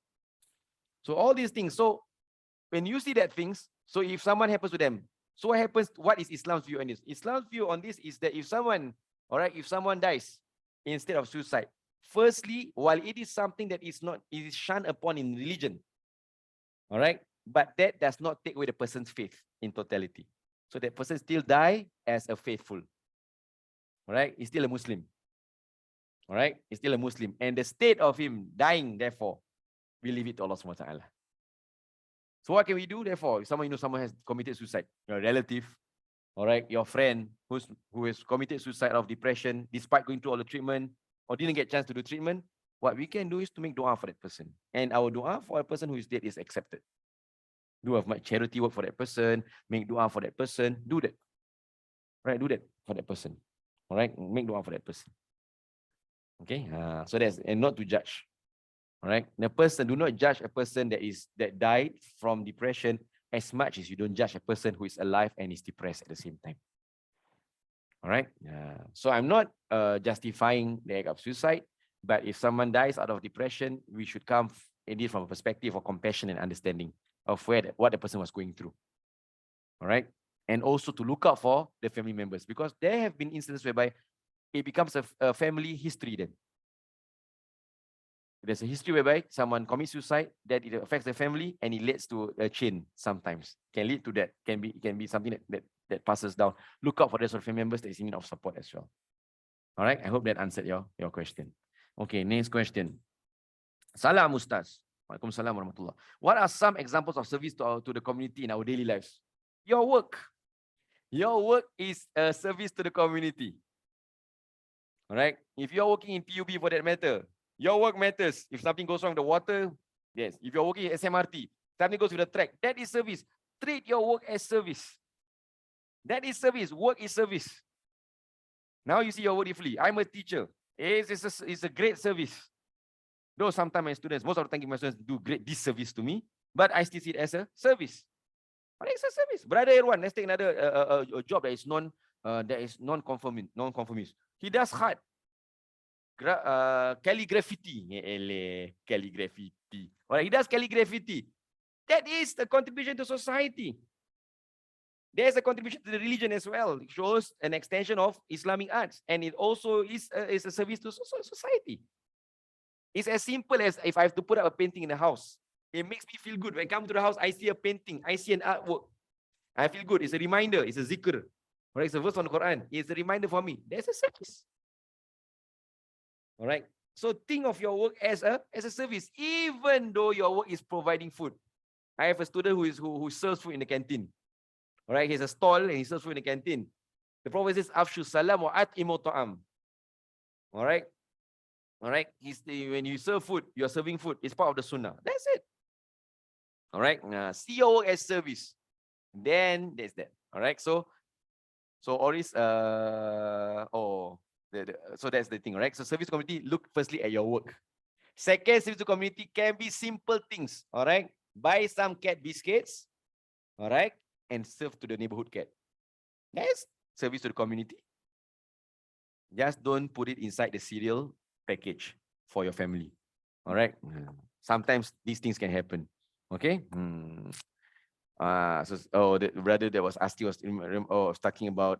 So all these things. So when you see that things, so if someone happens to them, so what happens? What is Islam's view on this? Islam's view on this is that if someone, all right, if someone dies instead of suicide, firstly, while it is something that is not, it is shunned upon in religion, all right, but that does not take away the person's faith in totality. So that person still die as a faithful, all right? He's still a Muslim, all right? He's still a Muslim. And the state of him dying, therefore, we leave it to Allah subhanahu wa ta'ala. So what can we do? Therefore, if someone has committed suicide, your relative, all right, your friend who has committed suicide of depression despite going through all the treatment or didn't get a chance to do treatment, what we can do is to make dua for that person. And our dua for a person who is dead is accepted. Do as much charity work for that person, make dua for that person, do that. Right, do that for that person. All right, make dua for that person. Okay, so that's, and not to judge. All right, the person, do not judge a person that died from depression as much as you don't judge a person who is alive and is depressed at the same time. All right, so I'm not justifying the act of suicide, but if someone dies out of depression, we should come at it from a perspective of compassion and understanding of what the person was going through. All right, and also to look out for the family members, because there have been instances whereby it becomes a family history then. There's a history whereby someone commits suicide, that it affects the family and it leads to a chain sometimes. Can lead to that. It can be something that passes down. Look out for the family members that is in need of support as well. All right, I hope that answered your question. Okay, next question. Salam Ustaz. Waalaikumsalam warahmatullah. What are some examples of service to the community in our daily lives? Your work. Your work is a service to the community. All right, if you're working in PUB for that matter, your work matters. If something goes wrong with the water, yes. If you're working at SMRT, something goes with the track, that is service. Treat your work as service. That is service. Work is service. Now you see your work differently. I'm a teacher. It's a great service. Though sometimes my students, most of the time my students do great disservice to me, but I still see it as a service. But it's a service. Brother Irwan, let's take another a job that is non-conformist. He does hard. Calligraphy. Calligraphy. All right, he does calligraphy. That is the contribution to society. There's a contribution to the religion as well. It shows an extension of Islamic arts, and it also is a service to society. It's as simple as if I have to put up a painting in the house. It makes me feel good. When I come to the house, I see a painting, I see an artwork. I feel good. It's a reminder. It's a zikr. Right? It's a verse on the Quran. It's a reminder for me. There's a service. All right. So think of your work as a service, even though your work is providing food. I have a student who serves food in the canteen. All right. He has a stall and he serves food in the canteen. The Prophet says, "Afshu salam wa at'imu ta'am." All right. All right. When you serve food, you are serving food. It's part of the sunnah. That's it. All right. See your work as service. Then there's that. All right. So always so that's the thing, right? So service to community, look firstly at your work. Second, service to community can be simple things. All right. Buy some cat biscuits. All right. And serve to the neighborhood cat. That's service to the community. Just don't put it inside the cereal package for your family. All right. Sometimes these things can happen. Okay. The brother that was asking was talking about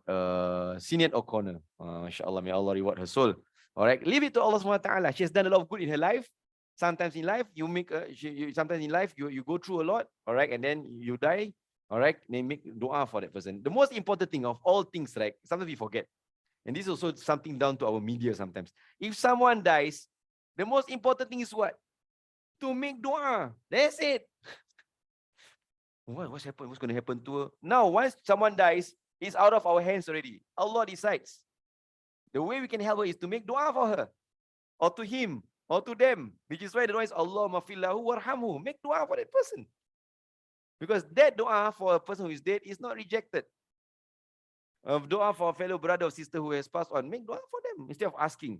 Sinead O'Connor. Mashallah, may Allah reward her soul. All right, leave it to Allah subhanahu wa ta'ala. She has done a lot of good in her life. Sometimes in life you go through a lot. All right, and then you die. All right, they make dua for that person. The most important thing of all things, right? Sometimes we forget, and this is also something down to our media sometimes. If someone dies, the most important thing is what? To make dua. That's it. What's happened? What's going to happen to her? Now, once someone dies, it's out of our hands already. Allah decides. The way we can help her is to make dua for her, or to him, or to them, which is why the dua is Allahumma fillahu warhamhu. Make dua for that person. Because that dua for a person who is dead is not rejected. Dua for a fellow brother or sister who has passed on, make dua for them instead of asking,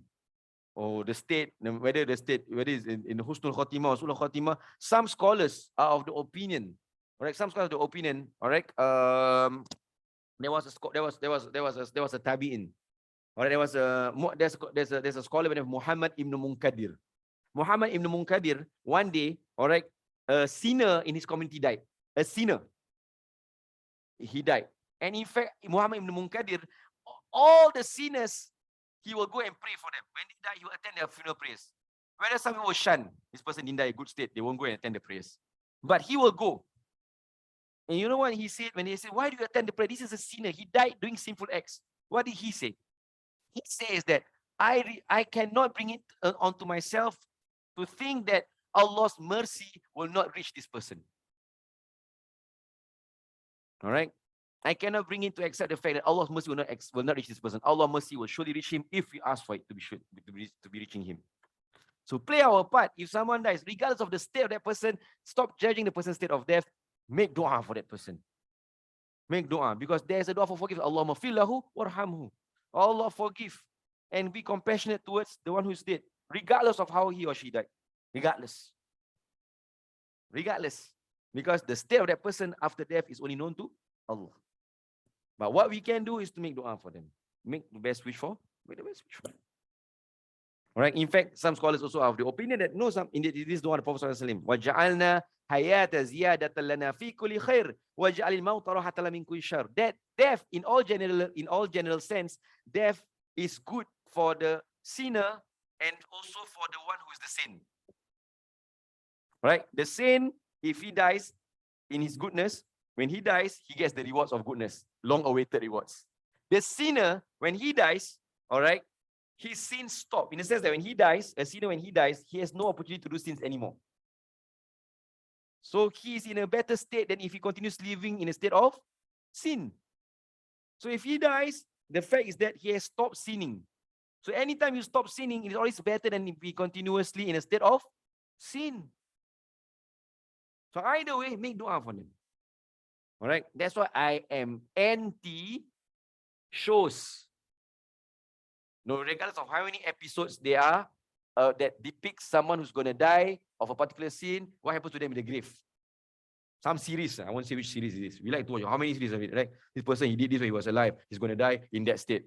oh, the state, whether it's in Husnul Khotimah or Sulul Khotimah. Some scholars are of the opinion, all right? Some scholars of the opinion, all right? There was a tabi'in. All right, there's a scholar by the name of Muhammad ibn Munkadir. Muhammad ibn Munkadir, one day, all right, a sinner in his community died. A sinner. He died. And in fact, Muhammad ibn Munkadir, all the sinners, he will go and pray for them. When they die, he will attend their funeral prayers. Whereas some people will shun, this person didn't die in good state, they won't go and attend the prayers. But he will go. And you know what he said when they said, why do you attend the prayer? This is a sinner. He died doing sinful acts. What did he say? He says that I cannot bring it onto myself to think that Allah's mercy will not reach this person. All right? I cannot bring it to accept the fact that Allah's mercy will not reach this person. Allah's mercy will surely reach him if we ask for it to be reaching him. So play our part. If someone dies, regardless of the state of that person, stop judging the person's state of death. Make dua for that person. Make dua, because there's a dua for forgiveness. Allahumma fillahu warhamhu. Allah forgive and be compassionate towards the one who's dead, regardless of how he or she died. Regardless. Because the state of that person after death is only known to Allah. But what we can do is to make dua for them. Make the best wish for them. All right. In fact, some scholars also have the opinion that no, indeed this is the one of the Prophet ﷺ. وَجَعَلْنَا حَيَاةَ زِيَادَةً لَنَا فِي كُلِّ خَيْرٍ وَجَعَلِ الْمَوْتَ رَاحَةً مِنْ كُلِّ شَرٍ. That death, in all general sense, death is good for the sinner and also for the one who is the saint. Right? The saint, if he dies in his goodness, when he dies, he gets the rewards of goodness, long-awaited rewards. The sinner, when he dies, all right, his sins stop. In the sense that when he dies, a sinner, when he dies, he has no opportunity to do sins anymore. So he is in a better state than if he continues living in a state of sin. So if he dies, the fact is that he has stopped sinning. So anytime you stop sinning, it is always better than if we continuously in a state of sin. So either way, make dua for them. All right. That's why I am anti shows. No, regardless of how many episodes there are that depicts someone who's going to die of a particular sin, what happens to them in the grave. Some series, I won't say which series it is. We like to watch how many series of it, right? This person, he did this when he was alive. He's going to die in that state.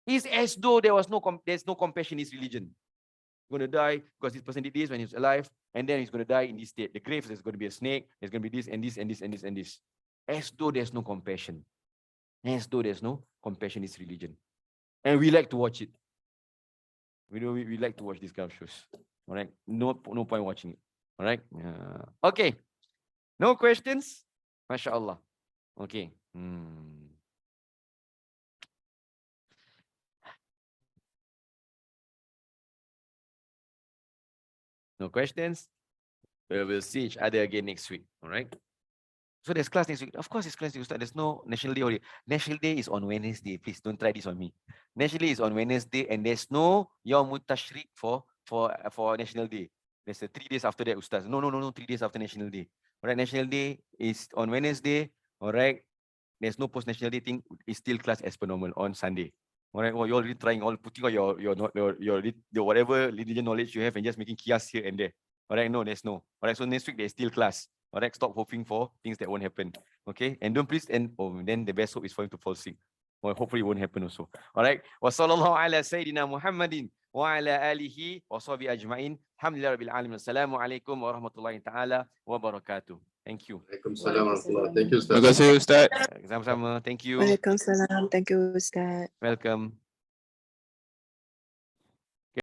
It's as though there's no compassion in his religion. He's going to die because this person did this when he was alive, and then he's going to die in this state. The grave, there's going to be a snake, there's going to be this and this and this and this and this. As though there's no compassion. As though there's no compassion in his religion. And we like to watch it. We like to watch these kind of shows. All right. No point watching it. All right. Okay. No questions? MashaAllah. Okay. No questions? We'll see each other again next week. All right. So there's class next week. Of course, it's class next week. There's no National Day holiday. National Day is on Wednesday. Please don't try this on me. National Day is on Wednesday, and there's no Yawmut Tashriq for National Day. There's 3 days after that, Ustaz. No. 3 days after National Day. All right, National Day is on Wednesday. All right. There's no post-National Day thing. It's still class as per normal on Sunday. All right. Well, you're already trying, putting all your whatever religion knowledge you have and just making kias here and there. All right. No, there's no. All right. So next week there's still class. All right. Stop hoping for things that won't happen. Okay. And don't please. And then the best hope is for him to fall sick. Well, hopefully it won't happen also. All right. Wa sallallahu ala sayyidina Muhammadin wa ala alihi wa sahbihi ajma'in. Alhamdulillah rabbil alamin. Assalamu alaikum wa rahmatullahi ta'ala wa barakatuh. Thank you.
Waalaikumsalam. Thank you, Ustaz.
Sama-sama. Thank you.
Waalaikumsalam. Thank you, Ustaz.
Welcome.